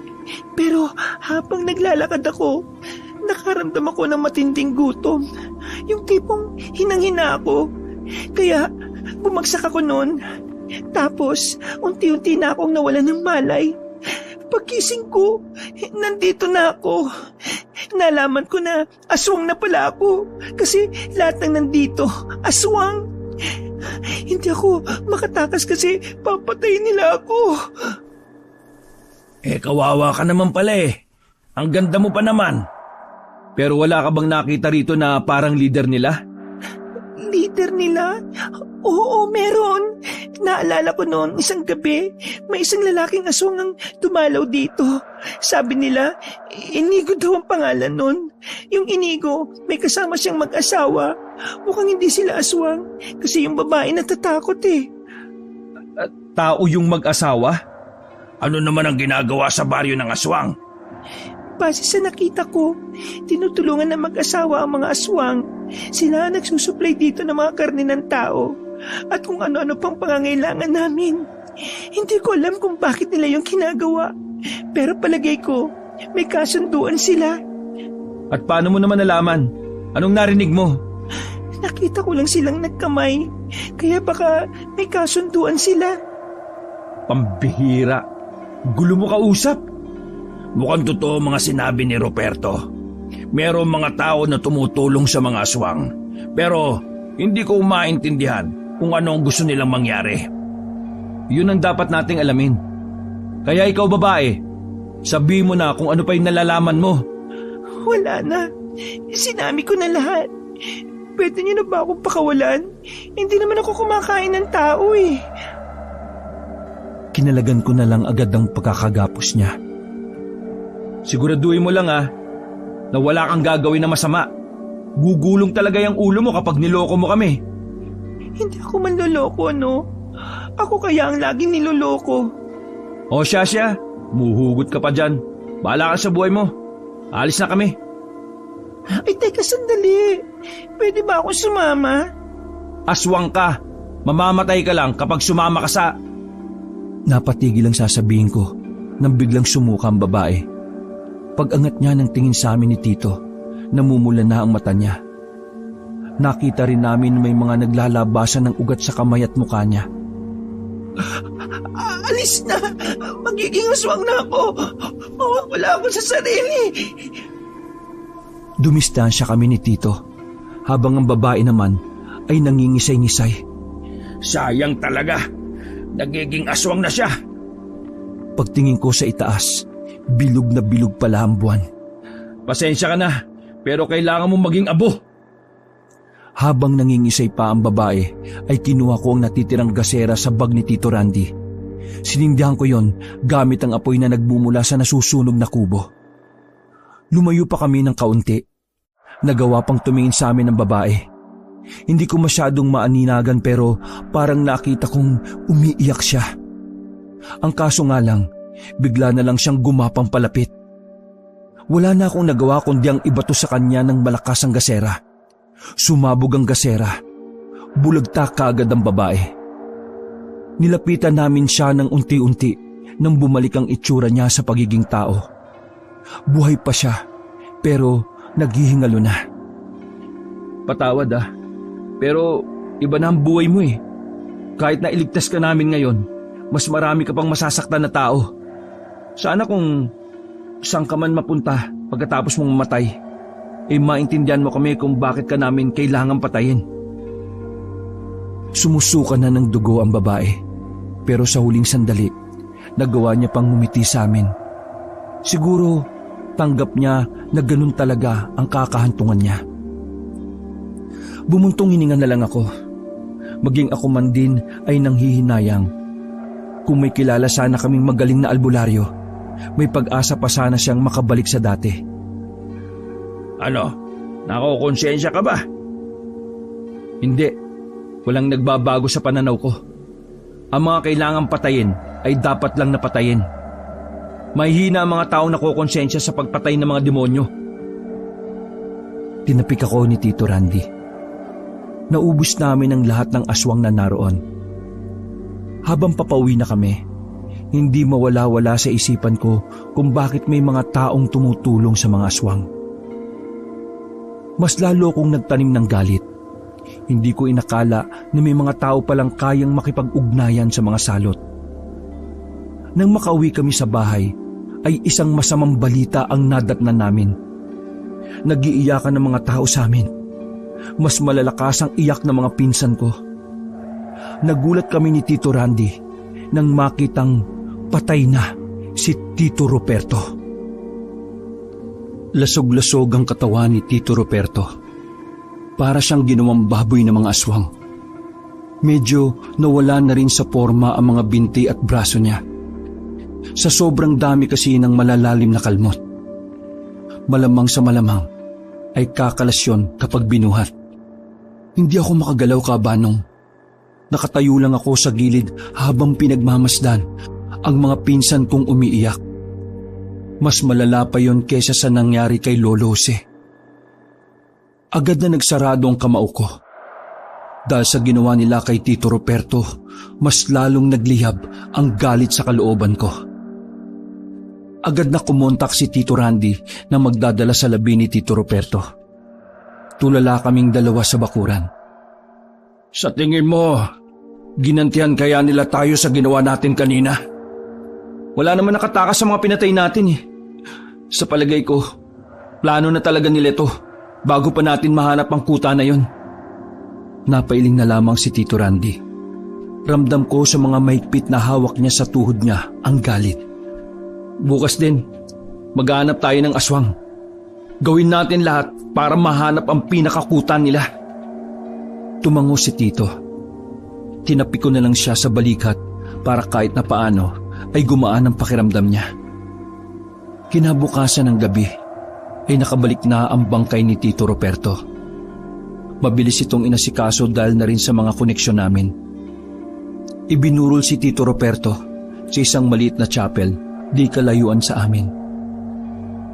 Pero habang naglalakad ako, nakaramdam ako ng matinding gutom. Yung tipong hinang-hina ako. Kaya bumagsak ako noon. Tapos unti-unti na akong nawalan ng malay. Pagkising ko, nandito na ako. Nalaman ko na aswang na pala ako. Kasi lahat ng nandito, aswang. Hindi ako makatakas kasi papatayin nila ako. Kawawa ka naman pala eh. Ang ganda mo pa naman. Pero wala ka bang nakita rito na parang leader nila? Leader nila? Oo, meron. Naalala ko noon, isang gabi, may isang lalaking aswang ang dumalaw dito. Sabi nila, Inigo daw ang pangalan nun. Yung Inigo, may kasama siyang mag-asawa. Mukhang hindi sila aswang, kasi yung babae natatakot eh. Tao yung mag-asawa? Ano naman ang ginagawa sa baryo ng aswang? Base sa nakita ko, tinutulungan ng mag-asawa ang mga aswang. Sila ang nagsusupply dito ng mga karne ng tao. At kung ano-ano pang pangangailangan namin. Hindi ko alam kung bakit nila yung ginagawa. Pero palagay ko, may kasunduan sila. At paano mo naman nalaman? Anong narinig mo? Nakita ko lang silang nagkamay. Kaya baka may kasunduan sila. Pambihira. Gulo mo kausap. Mukhang totoo mga sinabi ni Roberto. Merong mga tao na tumutulong sa mga aswang. Pero hindi ko maintindihan kung ano ang gusto nilang mangyari. Yun ang dapat nating alamin. Kaya ikaw babae, sabihin mo na kung ano pa yung nalalaman mo. Wala na. Sinami ko na lahat. Pwede niyo na ba akong pakawalan? Hindi naman ako kumakain ng tao eh. Kinalagan ko na lang agad ang pagkakagapos niya. Siguraduhin mo lang na wala kang gagawin na masama. Gugulong talaga yung ulo mo kapag niloko mo kami. Hindi ako manloloko, no? Ako kaya ang laging niloloko. O siya, muhugot ka pa dyan. Bahala ka sa buhay mo. Alis na kami. Ay, teka sandali. Pwede ba ako sumama? Aswang ka. Mamamatay ka lang kapag sumama ka sa... Napatigil ang sasabihin ko nang biglang sumuka ang babae. Pag-angat niya ng tingin sa amin ni Tito, namumula na ang mata niya. Nakita rin namin may mga naglalabasan ng ugat sa kamay at mukha niya. Alis na! Magiging aswang na ako! Mawawala ako sa sarili! Dumistansya kami ni Tito, habang ang babae naman ay nangingisay-ngisay. Sayang talaga! Nagiging aswang na siya! Pagtingin ko sa itaas, bilog na bilog pala ang buwan. Pasensya ka na, pero kailangan mong maging abo. Habang nangingisay pa ang babae, ay kinuha ko ang natitirang gasera sa bag ni Tito Randy. Sinindihan ko yon gamit ang apoy na nagbumula sa nasusunog na kubo. Lumayo pa kami ng kaunti. Nagawa pang tumingin sa amin ang babae. Hindi ko masyadong maaninagan pero parang nakita kong umiiyak siya. Ang kaso nga lang, bigla na lang siyang gumapang palapit. Wala na akong nagawa kundi ang ibato sa kanya ng malakas ang gasera. Sumabog ang gasera. Bulagta kaagad ang babae. Nilapitan namin siya ng unti-unti nang bumalik ang itsura niya sa pagiging tao. Buhay pa siya, pero naghihingalo na. Patawad pero iba na ang buhay mo eh. Kahit na iligtas ka namin ngayon, mas marami ka pang masasaktan na tao. Sana kung saan ka man mapunta pagkatapos mong mamatay, maintindihan mo kami kung bakit ka namin kailangang patayin. Sumusuka na ng dugo ang babae, pero sa huling sandali, nagawa niya pang ngumiti sa amin. Siguro tanggap niya na ganun talaga ang kakahantungan niya. Bumuntong hininga na lang ako. Maging ako man din ay nanghihinayang. Kung may kilala sana kaming magaling na albularyo, may pag-asa pa sana siyang makabalik sa dati. Ano? Nakokonsensya ka ba? Hindi. Walang nagbabago sa pananaw ko. Ang mga kailangang patayin ay dapat lang napatayin. Mahihina ang mga taong nakokonsensya sa pagpatay ng mga demonyo. Tinapik ako ni Tito Randy. Naubos namin ang lahat ng aswang na naroon. Habang papauwi na kami, hindi mawala-wala sa isipan ko kung bakit may mga taong tumutulong sa mga aswang. Mas lalo kong nagtanim ng galit. Hindi ko inakala na may mga tao palang kayang makipag-ugnayan sa mga salot. Nang makauwi kami sa bahay, ay isang masamang balita ang nadatnan namin. Nag-iiyakan ng mga tao sa amin. Mas malalakas ang iyak ng mga pinsan ko. Nagulat kami ni Tito Randy nang makitang patay na si Tito Ruperto. Lasog-lasog ang katawan ni Tito Ruperto. Para siyang ginawang baboy ng mga aswang. Medyo nawala na rin sa forma ang mga binti at braso niya. Sa sobrang dami kasi ng malalalim na kalmot. Malamang sa malamang ay kakalasyon kapag binuhat. Hindi ako makagalaw, Kabanong. Nakatayo lang ako sa gilid habang pinagmamasdan ang mga pinsan kong umiiyak. Mas malala pa yon kesa sa nangyari kay Lolo Jose. Agad na nagsarado ang kamao ko. Dahil sa ginawa nila kay Tito Ruperto, mas lalong naglihab ang galit sa kalooban ko. Agad na kumontak si Tito Randy na magdadala sa labi ni Tito Ruperto. Tulala kaming dalawa sa bakuran. Sa tingin mo, ginantihan kaya nila tayo sa ginawa natin kanina? Wala naman nakatakas sa mga pinatay natin eh. Sa palagay ko, plano na talaga nila ito bago pa natin mahanap ang kuta na yon. Napailing na lamang si Tito Randy. Ramdam ko sa mga mahigpit na hawak niya sa tuhod niya ang galit. Bukas din, maghanap tayo ng aswang. Gawin natin lahat para mahanap ang pinakakutan nila. Tumango si Tito. Tinapi ko na lang siya sa balikat para kahit na paano ay gumaan ang pakiramdam niya. Kinabukasan ng gabi ay nakabalik na ang bangkay ni Tito Ruperto. Mabilis itong inasikaso dahil na rin sa mga koneksyon namin. Ibinurol si Tito Ruperto sa isang maliit na chapel di kalayuan sa amin.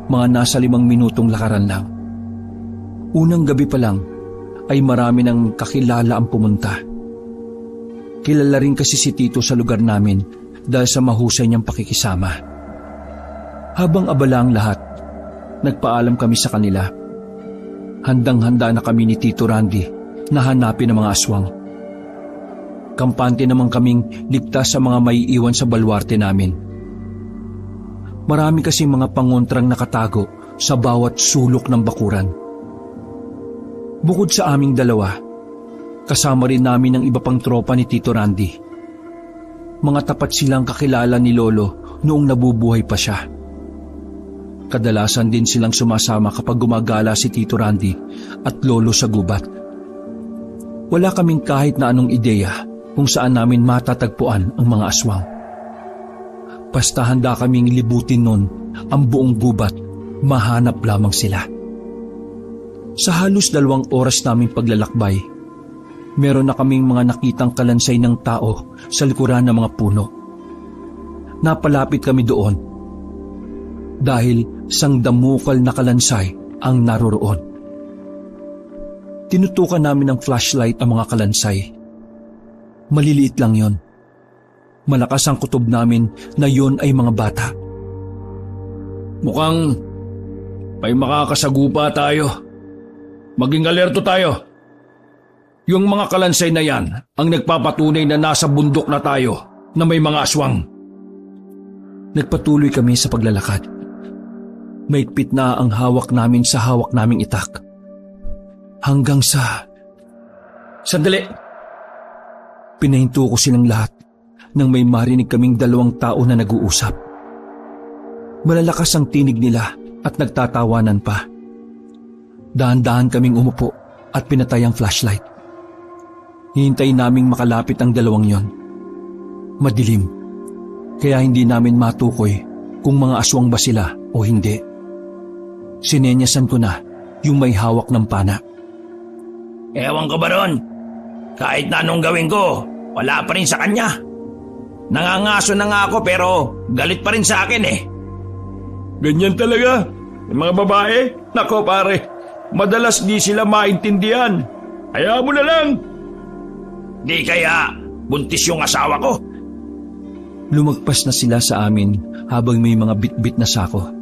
Mga nasa 5 minutong lakaran lang. Unang gabi pa lang ay marami ng kakilala ang pumunta. Kilala rin kasi si Tito sa lugar namin dahil sa mahusay niyang pakikisama. Habang abala ang lahat, nagpaalam kami sa kanila. Handang-handa na kami ni Tito Randy na hanapin ang mga aswang. Kampante naman kaming ligtas sa mga maiiwan sa balwarte namin. Marami kasing mga pangontrang nakatago sa bawat sulok ng bakuran. Bukod sa aming dalawa, kasama rin namin ang iba pang tropa ni Tito Randy. Mga tapat silang kakilala ni Lolo noong nabubuhay pa siya. Kadalasan din silang sumasama kapag gumagala si Tito Randy at Lolo sa gubat. Wala kaming kahit na anong ideya kung saan namin matatagpuan ang mga aswang. Basta handa kaming libutin nun ang buong gubat, mahanap lamang sila. Sa halos 2 oras naming paglalakbay, meron na kaming mga nakitang kalansay ng tao sa likuran ng mga puno. Napalapit kami doon dahil sangdamukal na kalansay ang naroroon. Tinutukan namin ng flashlight ang mga kalansay. Maliliit lang yon, Malakas ang kutob namin na yon ay mga bata. Mukhang may makakasagupa tayo. Maging alerto tayo. Yung mga kalansay na yan ang nagpapatunay na nasa bundok na tayo na may mga aswang. Nagpatuloy kami sa paglalakad. Maigpit na ang hawak namin sa hawak naming itak. Hanggang sa... Sandali! Pinahinto ko silang lahat nang may marinig kaming 2 tao na nag-uusap. Malalakas ang tinig nila at nagtatawanan pa. Dahan-dahan kaming umupo at pinatay ang flashlight. Hihintay naming makalapit ang 2 yon. Madilim, kaya hindi namin matukoy kung mga aswang ba sila o hindi. Sinenyasan ko na yung may hawak ng pana. Ewan ko ba ron? Kahit na anong gawin ko, wala pa rin sa kanya. Nangangaso na nga ako pero galit pa rin sa akin eh. Ganyan talaga. Yung mga babae, nako pare, madalas di sila maintindihan. Hayaan mo na lang. Di kaya buntis yung asawa ko. Lumagpas na sila sa amin habang may mga bitbit na sako.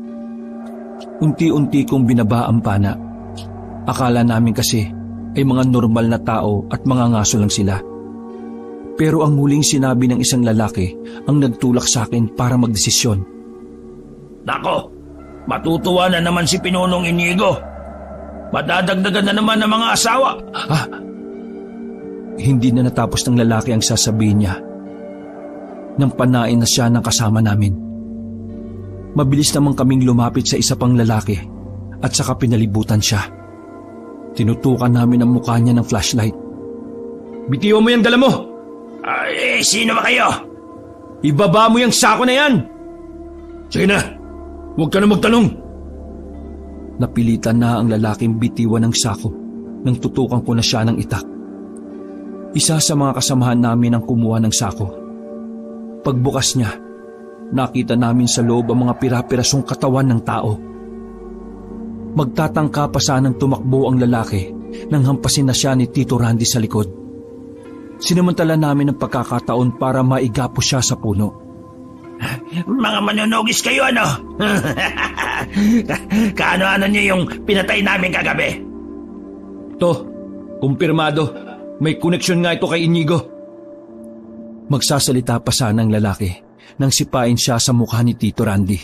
Unti-unti kong binaba ang pana. Akala namin kasi ay mga normal na tao at mga ngaso lang sila. Pero ang huling sinabi ng isang lalaki ang nagtulak sa akin para magdesisyon. Nako, matutuwa na naman si Pinonong Inigo. Madadagdagan na naman ng mga asawa. Hindi na natapos ng lalaki ang sasabihin niya. Nang panain na siya ng kasama namin. Mabilis naman kaming lumapit sa isa pang lalaki at saka pinalibutan siya. Tinutukan namin ang mukha niya ng flashlight. Bitiwan mo yung dala mo! Sino ba kayo? Ibaba mo yung sako na yan! Sige na, huwag ka na magtanong. Napilitan na ang lalaking bitiwan ng sako nang tutukan ko na siya ng itak. Isa sa mga kasamahan namin ang kumuha ng sako. Pagbukas niya, nakita namin sa loob ang mga pira-pirasong katawan ng tao. Magtatangka pa sanang tumakbo ang lalaki nang hampasin na siya ni Tito Randy sa likod. Sinamantala namin ang pagkakataon para maigapo siya sa puno. Mga manunugis kayo ano? Kaano-ano niyo yung pinatay namin kagabi? To, kumpirmado. May koneksyon nga ito kay Inigo. Magsasalita pa sana ang lalaki nang sipain siya sa mukha ni Tito Randy.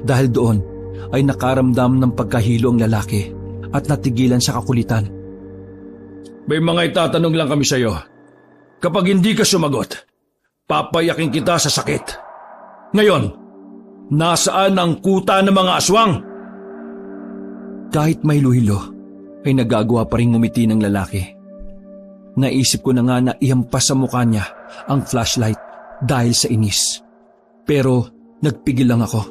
Dahil doon ay nakaramdam ng pagkahilo ang lalaki at natigilan sa kakulitan. May mga itatanong lang kami sa iyo. Kapag hindi ka sumagot, papayakin kita sa sakit. Ngayon, nasaan ang kuta ng mga aswang? Kahit may luhilo, ay nagagawa pa rin ngumiti ng lalaki. Naisip ko na nga na ihampas sa mukha niya ang flashlight dahil sa inis. Pero nagpigil lang ako.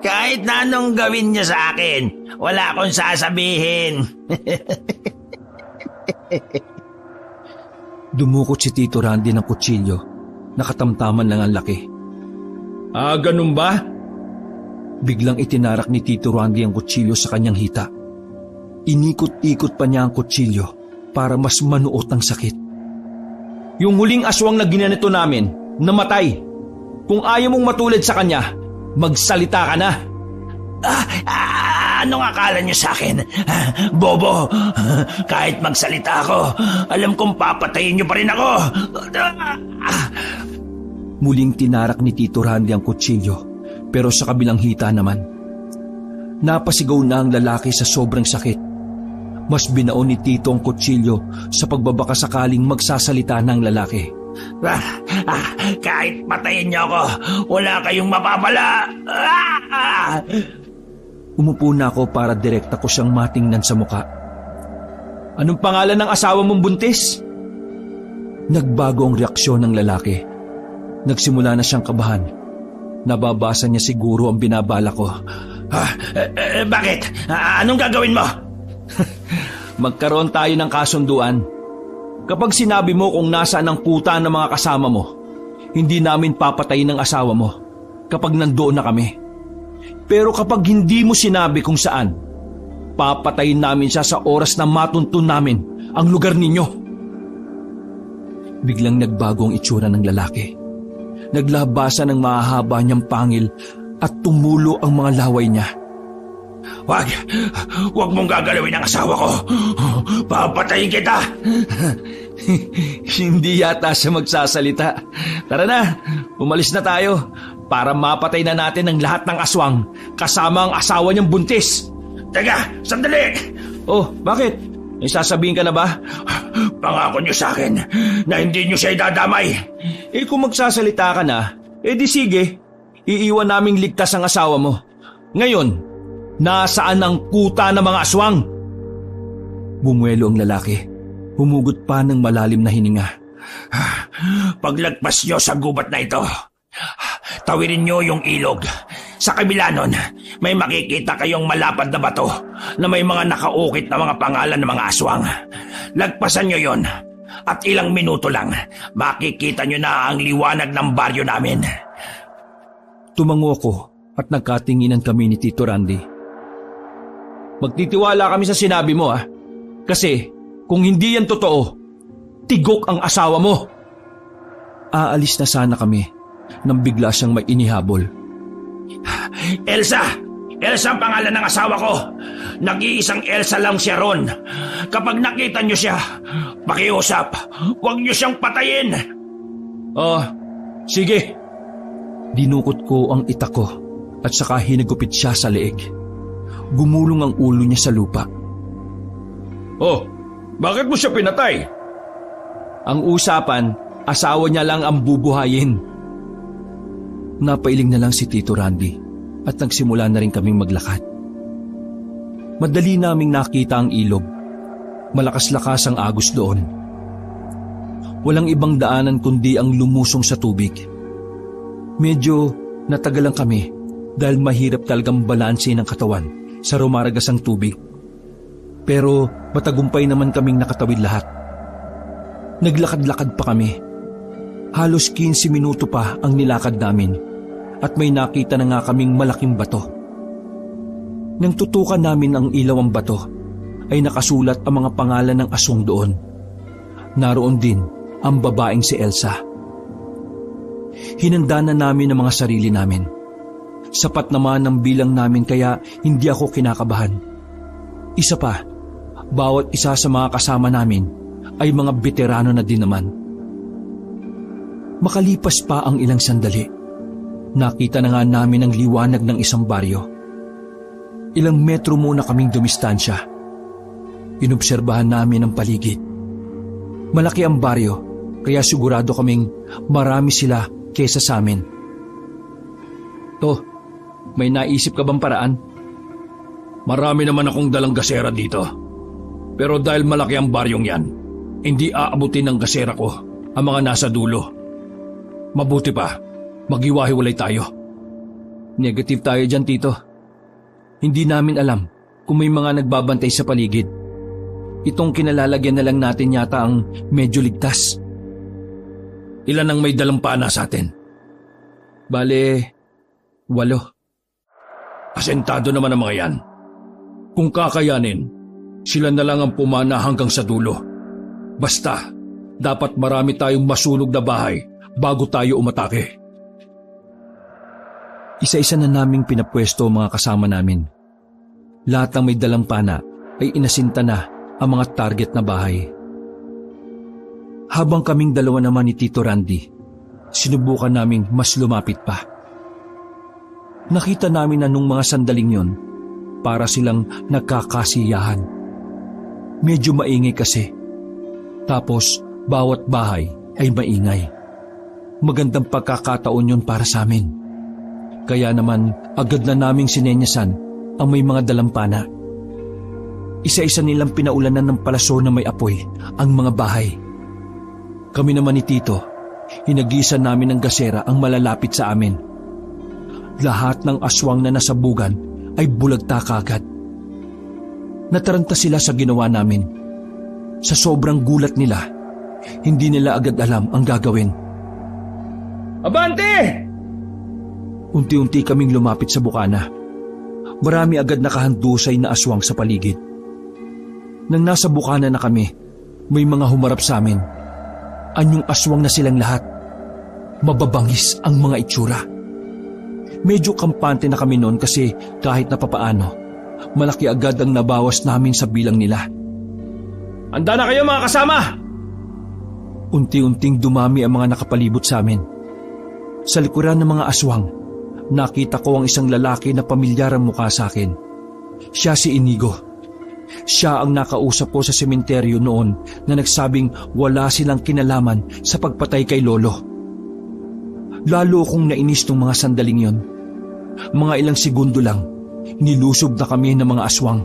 Kahit na anong gawin niya sa akin, wala akong sasabihin. Dumukot si Tito Randy ng kutsilyo. Nakatamtaman lang ang laki. Ganun ba? Biglang itinarak ni Tito Randy ang kutsilyo sa kanyang hita. Inikot-ikot pa niya ang kutsilyo para mas manuot ang sakit. Yung huling aswang na ginanito namin, namatay. Kung ayaw mong matulad sa kanya, magsalita ka na. Anong akala niyo sa akin? Bobo, kahit magsalita ako, alam kong papatayin niyo pa rin ako. Muling tinarak ni Tito Randy ang kutsilyo, pero sa kabilang hita naman. Napasigaw na ang lalaki sa sobrang sakit. Mas binaon ni Tito ang kutsilyo sa pagbabaka sakaling magsasalita ng lalaki. Kahit patayin niyo ako, wala kayong mapapala. Umupo na ako para direkta ko siyang matingnan sa muka. Anong pangalan ng asawa mong buntis? Nagbago ang reaksyon ng lalaki. Nagsimula na siyang kabahan. Nababasa niya siguro ang binabala ko. Bakit? Anong gagawin mo? Magkaroon tayo ng kasunduan. Kapag sinabi mo kung nasaan ang kuta ng mga kasama mo, hindi namin papatayin ang asawa mo kapag nandoon na kami. Pero kapag hindi mo sinabi kung saan, papatayin namin siya sa oras na matuntun namin ang lugar ninyo. Biglang nagbago ang itsura ng lalaki. Naglabasan ng mahahaba niyang pangil at tumulo ang mga laway niya. Huwag mong gagalawin ang asawa ko. Papatayin kita. Hindi yata siya magsasalita. Tara na, umalis na tayo para mapatay na natin ang lahat ng aswang kasama ang asawa niyang buntis. Teka, sandali. Oh, bakit? May sasabihin ka na ba? Pangako niyo sa akin na hindi niyo siya idadamay. Kung magsasalita ka na, di sige. Iiwan naming ligtas ang asawa mo. Ngayon, nasaan ang kuta ng mga aswang? Bumuelo ang lalaki. Humugot pa ng malalim na hininga. Paglagpas niyo sa gubat na ito, tawirin niyo yung ilog. Sa kabila nun, may makikita kayong malapad na bato na may mga nakaukit na mga pangalan ng mga aswang. Lagpasan niyo yon at ilang minuto lang, makikita niyo na ang liwanag ng baryo namin. Tumango ko at nagkatinginan kami ni Tito Randy. Magtitiwala kami sa sinabi mo Kasi kung hindi yan totoo, tigok ang asawa mo. Aalis na sana kami nang bigla siyang may inihabol. Elsa! Elsa ang pangalan ng asawa ko. Nag-iisang Elsa lang siya ron. Kapag nakita niyo siya, pakiusap, huwag niyo siyang patayin. Sige. Dinukot ko ang itak ko at saka hinagupit siya sa leeg. Gumulong ang ulo niya sa lupa. Bakit mo siya pinatay? Ang usapan, asawa niya lang ang bubuhayin. Napailing na lang si Tito Randy at nagsimula na rin kaming maglakad. Madali naming nakita ang ilog. Malakas-lakas ang agos doon. Walang ibang daanan kundi ang lumusong sa tubig. Medyo natagalan kami dahil mahirap talagang balansin ang katawan sa rumaragasang tubig. Pero matagumpay naman kaming nakatawid lahat. Naglakad-lakad pa kami. Halos 15 minuto pa ang nilakad namin at may nakita na nga kaming malaking bato. Nang tutukan namin ang ilawang bato, ay nakasulat ang mga pangalan ng aswang doon. Naroon din ang babaeng si Elsa. Hinanda na namin ang mga sarili namin. Sapat naman ang bilang namin kaya hindi ako kinakabahan. Isa pa, bawat isa sa mga kasama namin ay mga veterano na din naman. Makalipas pa ang ilang sandali, nakita na nga namin ang liwanag ng isang baryo. Ilang metro muna kaming dumistansya. Inobserbahan namin ang paligid. Malaki ang baryo, kaya sigurado kaming marami sila kesa sa amin. May naisip ka bang paraan? Marami naman akong dalang gasera dito. Pero dahil malaki ang baryong yan, hindi aabutin ng gasera ko ang mga nasa dulo. Mabuti pa, maghiwa-hiwalay tayo. Negative tayo dyan, Tito. Hindi namin alam kung may mga nagbabantay sa paligid. Itong kinalalagyan na lang natin yata ang medyo ligtas. Ilan ang may dalang pana sa atin? Bale, 8. Asentado naman ang mga yan. Kung kakayanin, sila na lang ang pumana hanggang sa dulo. Basta, dapat marami tayong masunog na bahay bago tayo umatake. Isa-isa na naming pinapwesto ang mga kasama namin. Lahat ng may dalang pana ay inasinta na ang mga target na bahay. Habang kaming dalawa naman ni Tito Randy, sinubukan naming mas lumapit pa. Nakita namin na nung mga sandaling yon, para silang nagkakasiyahan. Medyo maingay kasi. Tapos, bawat bahay ay maingay. Magandang pagkakataon yon para sa amin. Kaya naman, agad na naming sinenyasan ang may mga dalampana. Isa-isa nilang pinaulanan ng palaso na may apoy ang mga bahay. Kami naman ni Tito, hinagisan namin ng gasera ang malalapit sa amin. Lahat ng aswang na nasabugan ay bulagta kaagad. Nataranta sila sa ginawa namin. Sa sobrang gulat nila, hindi nila agad alam ang gagawin. Abante! Unti-unti kaming lumapit sa bukana. Marami agad nakahandusay na aswang sa paligid. Nang nasa bukana na kami, may mga humarap sa amin. Anyong aswang na silang lahat. Mababangis ang mga itsura. Medyo kampante na kami noon kasi kahit na papaano, malaki agad ang nabawas namin sa bilang nila. Handa na kayo mga kasama! Unti-unting dumami ang mga nakapalibot sa amin. Sa likuran ng mga aswang, nakita ko ang isang lalaki na pamilyar ang mukha sa akin. Siya si Inigo. Siya ang nakausap ko sa sementeryo noon na nagsabing wala silang kinalaman sa pagpatay kay Lolo. Lalo akong nainis nung mga sandaling yon. Mga ilang segundo lang, nilusob na kami ng mga aswang.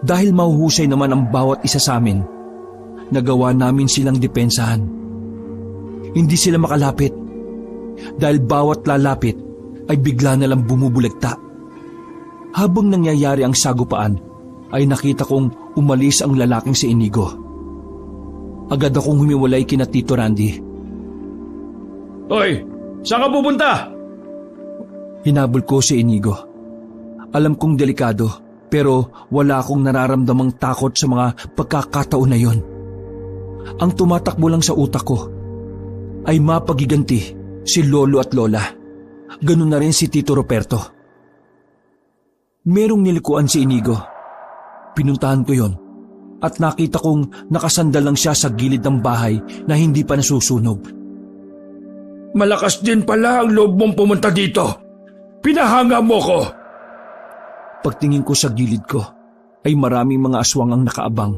Dahil mahuhusay naman ang bawat isa sa amin, nagawa namin silang depensahan. Hindi sila makalapit dahil bawat lalapit ay bigla na lang bumubulagta. Habang nangyayari ang sagupaan, ay nakita kong umalis ang lalaking si Inigo. Agad akong humiwalay kina Tito Randy. Hoy! Saan ka pupunta? Hinabol ko si Inigo. Alam kong delikado, pero wala akong nararamdamang takot sa mga pagkakataon na yon. Ang tumatakbo lang sa utak ko ay mapagiganti si Lolo at Lola. Ganun na rin si Tito Roberto. Merong nilikuan si Inigo. Pinuntahan ko yon at nakita kong nakasandal lang siya sa gilid ng bahay na hindi pa nasusunog. Malakas din pala ang loob mong pumunta dito. Pinahanga mo ko. Pagtingin ko sa gilid ko ay maraming mga aswang ang nakaabang.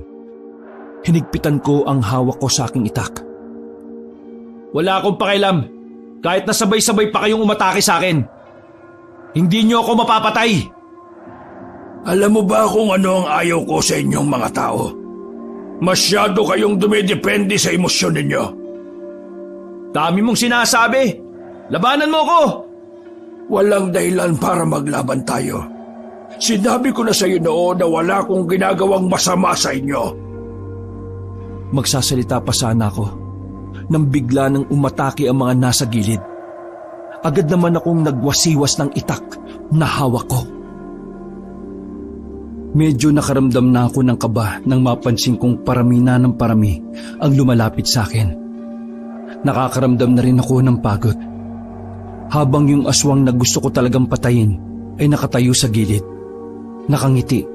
Hinigpitan ko ang hawak ko sa aking itak. Wala akong pakialam. Kahit nasabay-sabay pa kayong umatake sa akin. Hindi niyo ako mapapatay. Alam mo ba kung ano ang ayaw ko sa inyong mga tao? Masyado kayong dumidepende sa emosyon ninyo. Dami mong sinasabi. Labanan mo ko. Walang dahilan para maglaban tayo. Sinabi ko na sa iyo noon na wala akong ginagawang masama sa inyo. Magsasalita pa sana ako nang bigla nang umatake ang mga nasa gilid. Agad naman akong nagwasiwas ng itak na hawak ko. Medyo nakaramdam na ako ng kaba nang mapansin kong parami na ng parami ang lumalapit sa akin. Nakakaramdam na rin ako ng pagod. Habang yung aswang na gusto ko talagang patayin ay nakatayo sa gilid. Nakangiti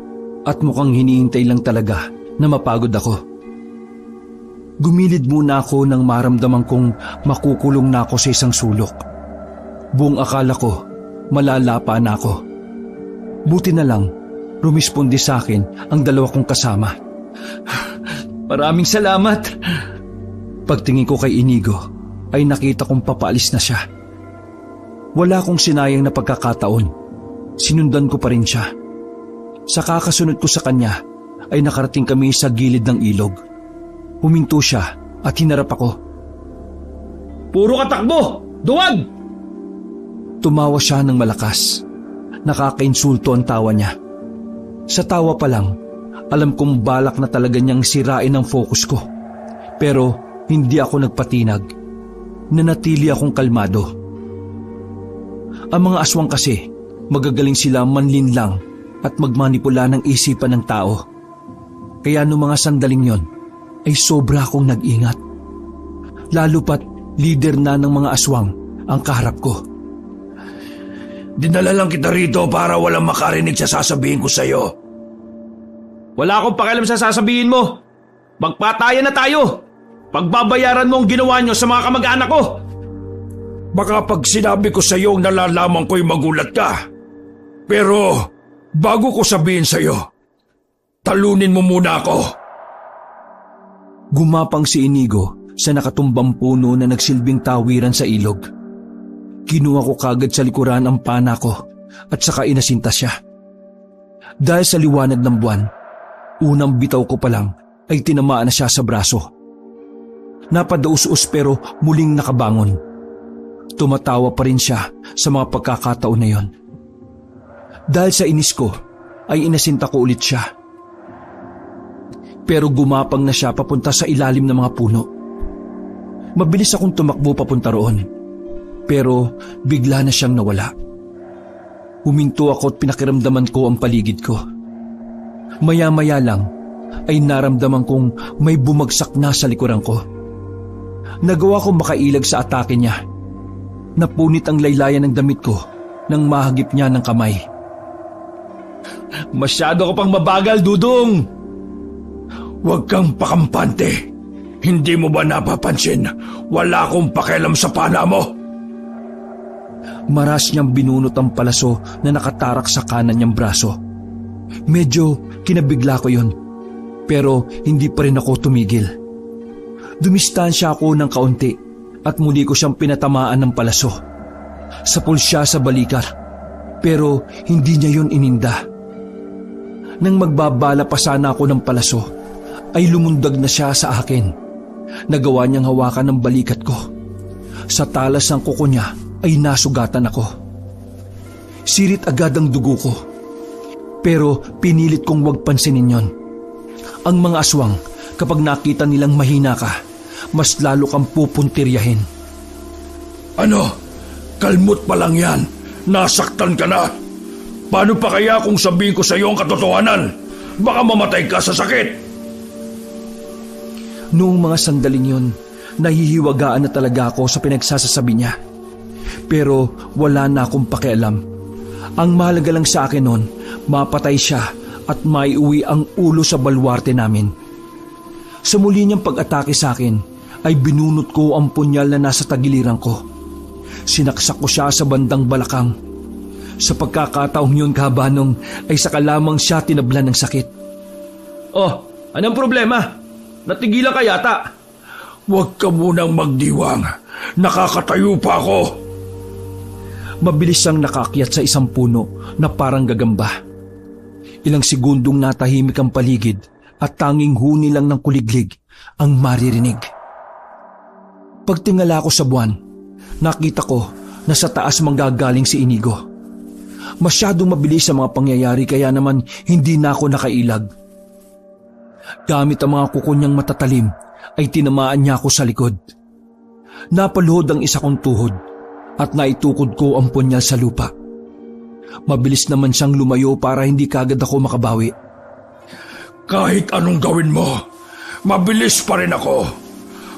at mukhang hinihintay lang talaga na mapagod ako. Gumilid muna ako nang maramdaman kong makukulong na ako sa isang sulok. Buong akala ko malalapa na ako. Buti na lang rumisponde sa akin ang dalawa kong kasama. Maraming salamat. Pagtingin ko kay Inigo ay nakita kong papaalis na siya. Wala akong sinayang na pagkakataon. Sinundan ko pa rin siya. Sa kakasunod ko sa kanya ay nakarating kami sa gilid ng ilog. Huminto siya at hinarap ako. Puro katakbo! Duwag! Tumawa siya ng malakas. Nakakainsulto ang tawa niya. Sa tawa pa lang, alam kong balak na talaga niyang sirain ang focus ko. Pero hindi ako nagpatinag. Nanatili akong kalmado. Ang mga aswang kasi, magagaling sila manlinlang at magmanipula ng isipan ng tao. Kaya noong mga sandaling yon, ay sobra akong nag-ingat. Lalo pat leader na ng mga aswang ang kaharap ko. Dinala lang kita rito para walang makarinig sa sasabihin ko sa'yo. Wala akong pakialam sa sasabihin mo. Magpatayan na tayo. Pagbabayaran mo ang ginawa niyo sa mga kamag-anak ko. Baka pag sinabi ko sa'yo ang nalalaman ko'y magulat ka. Pero bago ko sabihin sa'yo, talunin mo muna ako. Gumapang si Inigo sa nakatumbang puno na nagsilbing tawiran sa ilog. Kinuha ko kagad sa likuran ang pana ko at saka inasinta siya. Dahil sa liwanag ng buwan, unang bitaw ko pa lang ay tinamaan na siya sa braso. Napadaus-us pero muling nakabangon. Tumatawa pa rin siya sa mga pagkakataon na yon. Dahil sa inis ko, ay inasinta ko ulit siya. Pero gumapang na siya papunta sa ilalim ng mga puno. Mabilis akong tumakbo papunta roon. Pero bigla na siyang nawala. Huminto ako at pinakiramdaman ko ang paligid ko. Maya-maya lang ay naramdaman kong may bumagsak na sa likuran ko. Nagawa ko makailag sa atake niya. Napunit ang laylayan ng damit ko nang mahagip niya ng kamay. Masyado ka pang mabagal, Dudong! Huwag kang pakampante. Hindi mo ba napapansin? Wala akong pakialam sa pana mo. Maras niyang binunot ang palaso na nakatarak sa kanan niyang braso. Medyo kinabigla ko yun, pero hindi pa rin ako tumigil. Dumistansya ako ng kaunti at muli ko siyang pinatamaan ng palaso. Sapul siya sa balikat, pero hindi niya yun ininda. Nang magbabala pa sana ako ng palaso, ay lumundag na siya sa akin. Nagawa niyang hawakan ng balikat ko. Sa talas ng kuko niya ay nasugatan ako. Sirit agad ang dugo ko, pero pinilit kong huwag pansinin yon. Ang mga aswang, kapag nakita nilang mahina ka, mas lalo kang pupuntiryahin. Ano? Kalmot pa lang yan. Nasaktan ka na. Paano pa kaya kung sabihin ko sa iyo ang katotohanan? Baka mamatay ka sa sakit. Noong mga sandaling yun, nahihiwagaan na talaga ako sa pinagsasasabi niya. Pero wala na akong pakialam. Ang mahalaga lang sa akin noon, mapatay siya at maiuwi ang ulo sa balwarte namin. Sa muli niyang pag-atake sa akin, ay binunot ko ang punyal na nasa tagiliran ko. Sinaksak ko siya sa bandang balakang. Sa pagkakataong yun, kabanong, ay saka lamang siya tinablan ng sakit. Oh, anong problema? Natigilan ka yata. Huwag ka munang magdiwang. Nakakatayo pa ako. Mabilis siyang nakakyat sa isang puno na parang gagamba. Ilang segundong natahimik ang paligid at tanging huni lang ng kuliglig ang maririnig. Pagtingala ko sa buwan, nakita ko na sa taas manggagaling si Inigo. Masyadong mabilis ang mga pangyayari kaya naman hindi na ako nakailag. Gamit ang mga kuko niyang matatalim ay tinamaan niya ako sa likod. Napaluhod ang isa kong tuhod at naitukod ko ang punyal sa lupa. Mabilis naman siyang lumayo para hindi kagad ako makabawi. Kahit anong gawin mo, mabilis pa rin ako.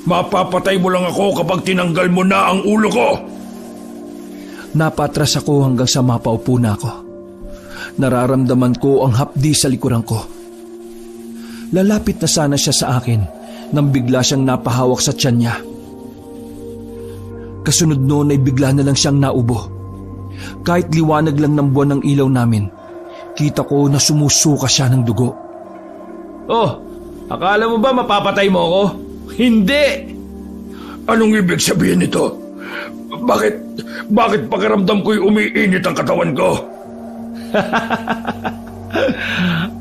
Mapapatay mo lang ako kapag tinanggal mo na ang ulo ko. Napatras ako hanggang sa mapaupo na ako. Nararamdaman ko ang hapdi sa likuran ko. Lalapit na sana siya sa akin nang bigla siyang napahawak sa tiyan niya. Kasunod noon ay bigla na lang siyang naubo. Kahit liwanag lang ng buwan ng ilaw namin, kita ko na sumusuka siya ng dugo. Oh, akala mo ba mapapatay mo ako? Hindi! Anong ibig sabihin nito? Bakit pakiramdam ko'y umiinit ang katawan ko?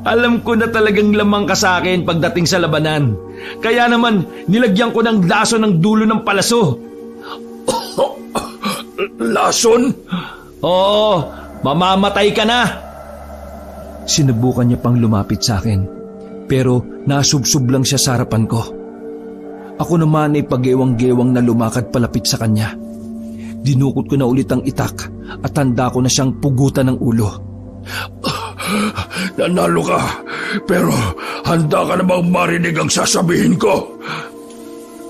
Alam ko na talagang lamang ka sa akin pagdating sa labanan. Kaya naman, nilagyan ko ng lason ng dulo ng palaso. Lason? Oo, mamamatay ka na. Sinubukan niya pang lumapit sa akin, pero nasubsob lang siya sa harapan ko. Ako naman ay pag-ewang-gewang na lumakad palapit sa kanya. Dinukot ko na ulit ang itak at handa ko na siyang pugutan ng ulo. Nanalo ka, pero handa ka na bang marinig ang sasabihin ko?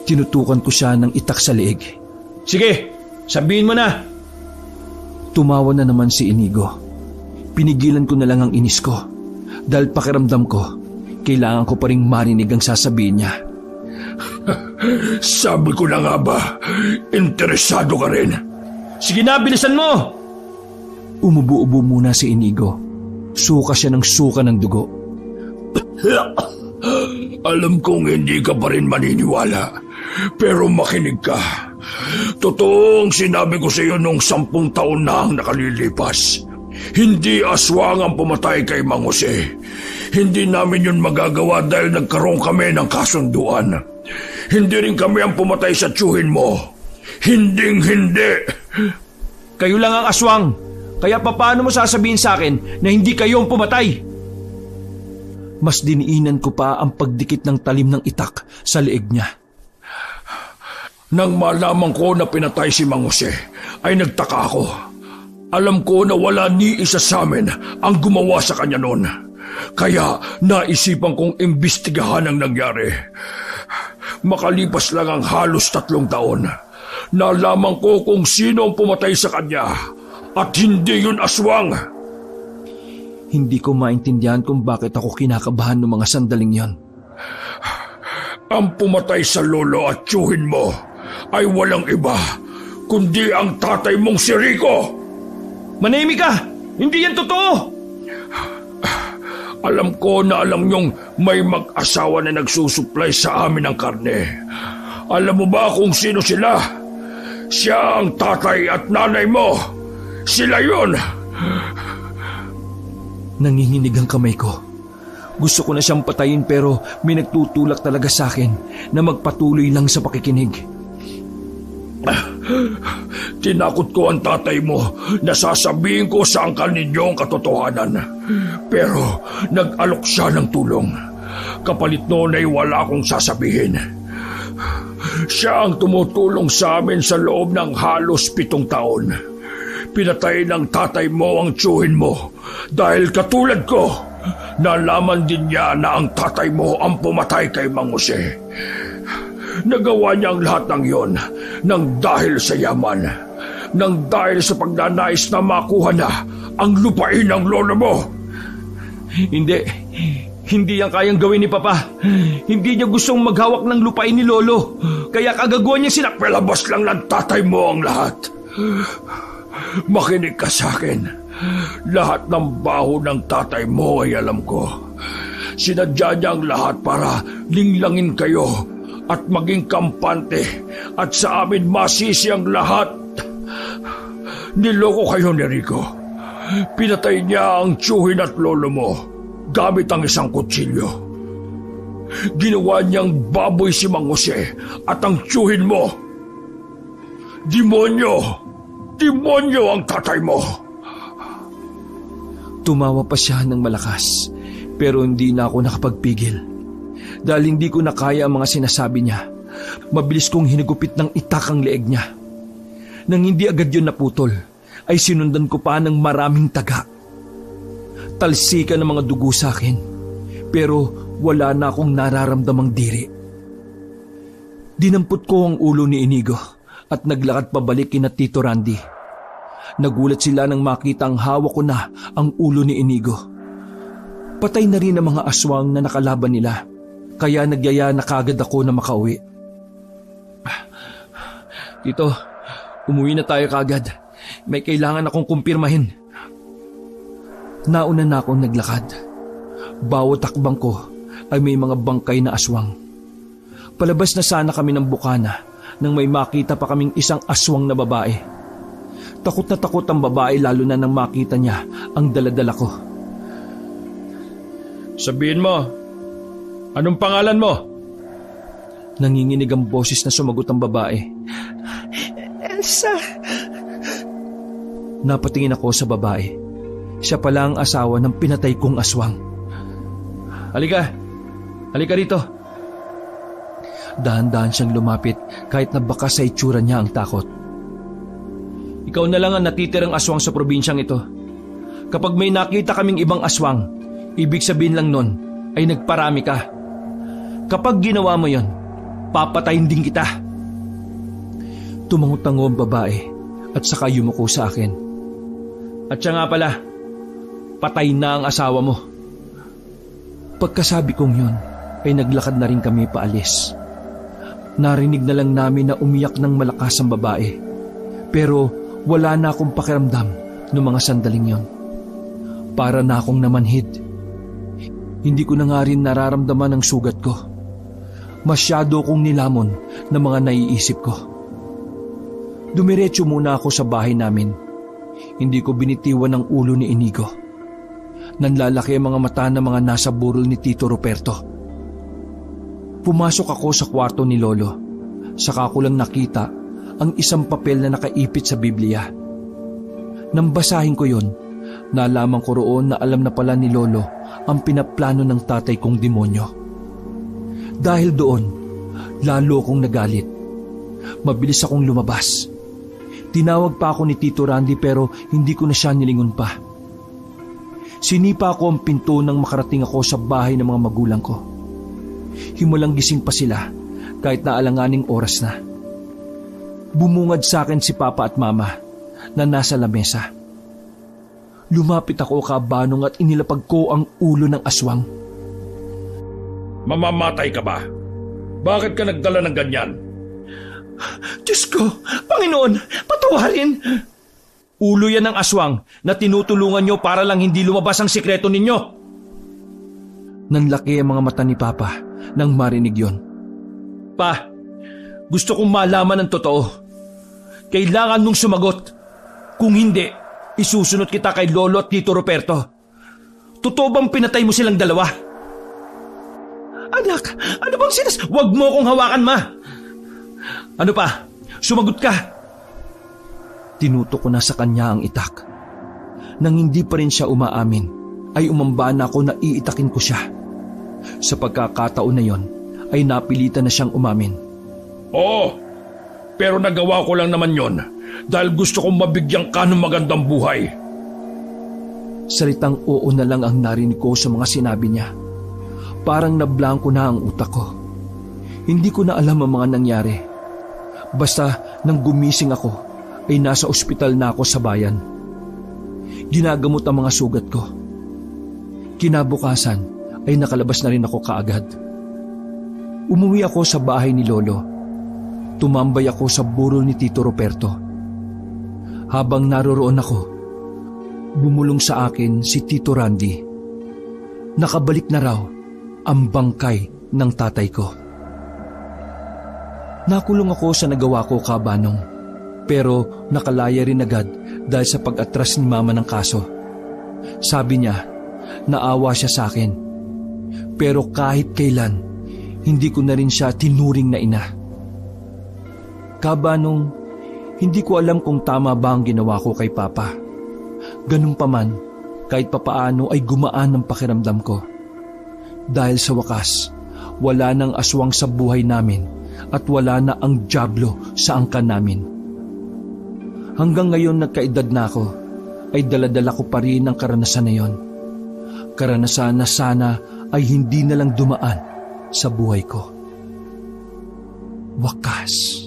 Tinutukan ko siya ng itak sa leeg. Sige, sabihin mo na. Tumawa na naman si Inigo. Pinigilan ko na lang ang inis ko dahil pakiramdam ko, kailangan ko pa ring marinig ang sasabihin niya. Sabi ko na nga ba, interesado ka rin. Sige na, bilisan mo! Umubo-ubo muna si Inigo. Suka siya ng suka ng dugo. Alam kong hindi ka pa rin maniniwala, pero makinig ka. Totoong sinabi ko sa iyo nung 10 taon na ang nakalilipas. Hindi aswang ang pumatay kay Mang Jose. Hindi namin yun magagawa dahil nagkaroon kami ng kasunduan. Hindi rin kami ang pumatay sa tiyuhin mo. Hinding-hindi. Kayo lang ang aswang. Kaya paano mo sasabihin sa akin na hindi kayo ang pumatay? Mas diniinan ko pa ang pagdikit ng talim ng itak sa leeg niya. Nang malaman ko na pinatay si Mang Jose, ay nagtaka ako. Alam ko na wala ni isa sa amin ang gumawa sa kanya noon. Kaya naisipan kong imbestigahan ang nangyari. Makalipas lang ang halos 3 taon, nalaman ko kung sino ang pumatay sa kanya at hindi yun aswang. Hindi ko maintindihan kung bakit ako kinakabahan ng mga sandaling yon. Ang pumatay sa lolo at tiyuhin mo ay walang iba kundi ang tatay mong si Rico. Manahimik ka! Hindi yan totoo! Alam ko na alam niyong may mag-asawa na nagsusupply sa amin ng karne. Alam mo ba kung sino sila? Siya ang tatay at nanay mo. Sila yun. Nanginginig ang kamay ko. Gusto ko na siyang patayin pero may nagtutulak talaga sa akin na magpatuloy lang sa pakikinig. Tinakot ko ang tatay mo na sasabihin ko sa angkal ninyo ang katotohanan. Pero nag-alok siya ng tulong. Kapalit noon ay wala akong sasabihin. Siya ang tumutulong sa amin sa loob ng halos 7 taon. Pinatay ng tatay mo ang tiyuhin mo dahil katulad ko, nalaman din niya na ang tatay mo ang pumatay kay Mang Jose. Nagawa niya ang lahat ng yon nang dahil sa yaman, nang dahil sa pagnanais na makuha na ang lupain ng lolo mo. Hindi yan kayang gawin ni Papa. Hindi niya gustong maghawak ng lupain ni Lolo. Kaya kagagawa niya Palabas lang ng tatay mo ang lahat. Makinig ka sa akin. Lahat ng baho ng tatay mo ay alam ko. Sinadya niya ang lahat para linglangin kayo at maging kampante at sa amin masisi ang lahat. Niloko kayo ni Rico. Pinatay niya ang tiyuhin at lolo mo gamit ang isang kutsilyo. Ginawa niyang baboy si Mang Jose at ang tiyuhin mo. Demonyo ang tatay mo. Tumawa pa siya ng malakas pero hindi na ako nakapagpigil. Dahil hindi ko na kaya ang mga sinasabi niya, mabilis kong hinigupit ng itak ang leeg niya. Nang hindi agad yun naputol, ay sinundan ko pa ng maraming taga. Talsika ng mga dugo sa akin, pero wala na akong nararamdamang diri. Dinampot ko ang ulo ni Inigo at naglakad pabalik kina Tito Randy. Nagulat sila nang makita ang hawak ko na ang ulo ni Inigo. Patay na rin ang mga aswang na nakalaban nila, kaya nagyaya na kagad ako na makauwi. Tito, umuwi na tayo kagad. May kailangan akong kumpirmahin. Nauna na akong naglakad. Bawat takbang ko ay may mga bangkay na aswang. Palabas na sana kami ng bukana nang may makita pa kaming isang aswang na babae. Takot na takot ang babae lalo na nang makita niya ang daladala ko. Sabihin mo, anong pangalan mo? Nanginginig ang boses na sumagot ang babae. Elsa. Napatingin ako sa babae. Siya pala ang asawa ng pinatay kong aswang. Halika rito. Dahan-dahan siyang lumapit kahit na baka sa itsura niya ang takot. Ikaw na lang ang natitirang aswang sa probinsyang ito. Kapag may nakita kaming ibang aswang, ibig sabihin lang nun ay nagparami ka. Kapag ginawa mo yon, papatayin din kita. Tumangot-tango ang babae at saka yumuko sa akin. At siya nga pala, patay na ang asawa mo. Pagkasabi kong yun, ay naglakad na rin kami paalis. Narinig na lang namin na umiyak ng malakas ang babae. Pero wala na akong pakiramdam noong mga sandaling yon. Para na akong namanhid. Hindi ko na nga rin nararamdaman ang sugat ko. Masyado kong nilamon ng mga naiisip ko. Dumiretso muna ako sa bahay namin. Hindi ko binitiwan ang ulo ni Inigo. Nanlalaki ang mga mata ng mga nasa burol ni Tito Ruperto. Pumasok ako sa kwarto ni Lolo. Saka ko lang nakita ang isang papel na nakaipit sa Biblia. Nang basahin ko yon, nalaman ko roon na alam na pala ni Lolo ang pinaplano ng tatay kong demonyo. Dahil doon, lalo akong nagalit. Mabilis akong lumabas. Tinawag pa ako ni Tito Randy pero hindi ko na siya nilingon pa. Sinipa ko ang pinto nang makarating ako sa bahay ng mga magulang ko. Himulang gising pa sila kahit na alanganing oras na. Bumungad sa akin si Papa at Mama na nasa lamesa. Lumapit ako kabanong at inilapag ko ang ulo ng aswang. Mamamatay ka ba? Bakit ka nagdala ng ganyan? Diyos ko, Panginoon, patawarin! Ulo yan ng aswang na tinutulungan nyo para lang hindi lumabas ang sikreto ninyo. Nanlaki ang mga mata ni Papa nang marinig yon. Pa, gusto kong malaman ang totoo. Kailangan mong sumagot. Kung hindi, isusunod kita kay Lolo at Tito Ruperto. Totoo bang pinatay mo silang dalawa? Anak, ano bang Huwag mo akong hawakan, Ma! Ano pa? Sumagot ka! Tinutok ko na sa kanya ang itak. Nang hindi pa rin siya umaamin, ay umamba na ako na iitakin ko siya. Sa pagkakataon na yon, ay napilitan na siyang umamin. Oo, pero nagawa ko lang naman yon dahil gusto kong mabigyan ka ng magandang buhay. Salitang oo na lang ang narinig ko sa mga sinabi niya. Parang nablangko na ang utak ko. Hindi ko na alam ang mga nangyari. Basta nang gumising ako, ay nasa ospital na ako sa bayan. Ginagamot ang mga sugat ko. Kinabukasan ay nakalabas na rin ako kaagad. Umuwi ako sa bahay ni Lolo. Tumambay ako sa burol ni Tito Ruperto. Habang naroroon ako, bumulong sa akin si Tito Randy. Nakabalik na raw ang bangkay ng tatay ko. Nakulong ako sa nagawa ko, Kabanong, pero nakalaya rin agad dahil sa pag-atras ni Mama ng kaso. Sabi niya, naawa siya sa akin. Pero kahit kailan, hindi ko na rin siya tinuring na ina. Kabanong, hindi ko alam kung tama ba ang ginawa ko kay Papa. Ganun pa man, kahit papaano ay gumaan ang pakiramdam ko. Dahil sa wakas, wala nang aswang sa buhay namin at wala na ang dyablo sa angkan namin. Hanggang ngayon nagkaedad na ako, ay daladala ko pa rin ang karanasan na yon. Karanasan na sana ay hindi na lang dumaan sa buhay ko. Wakas.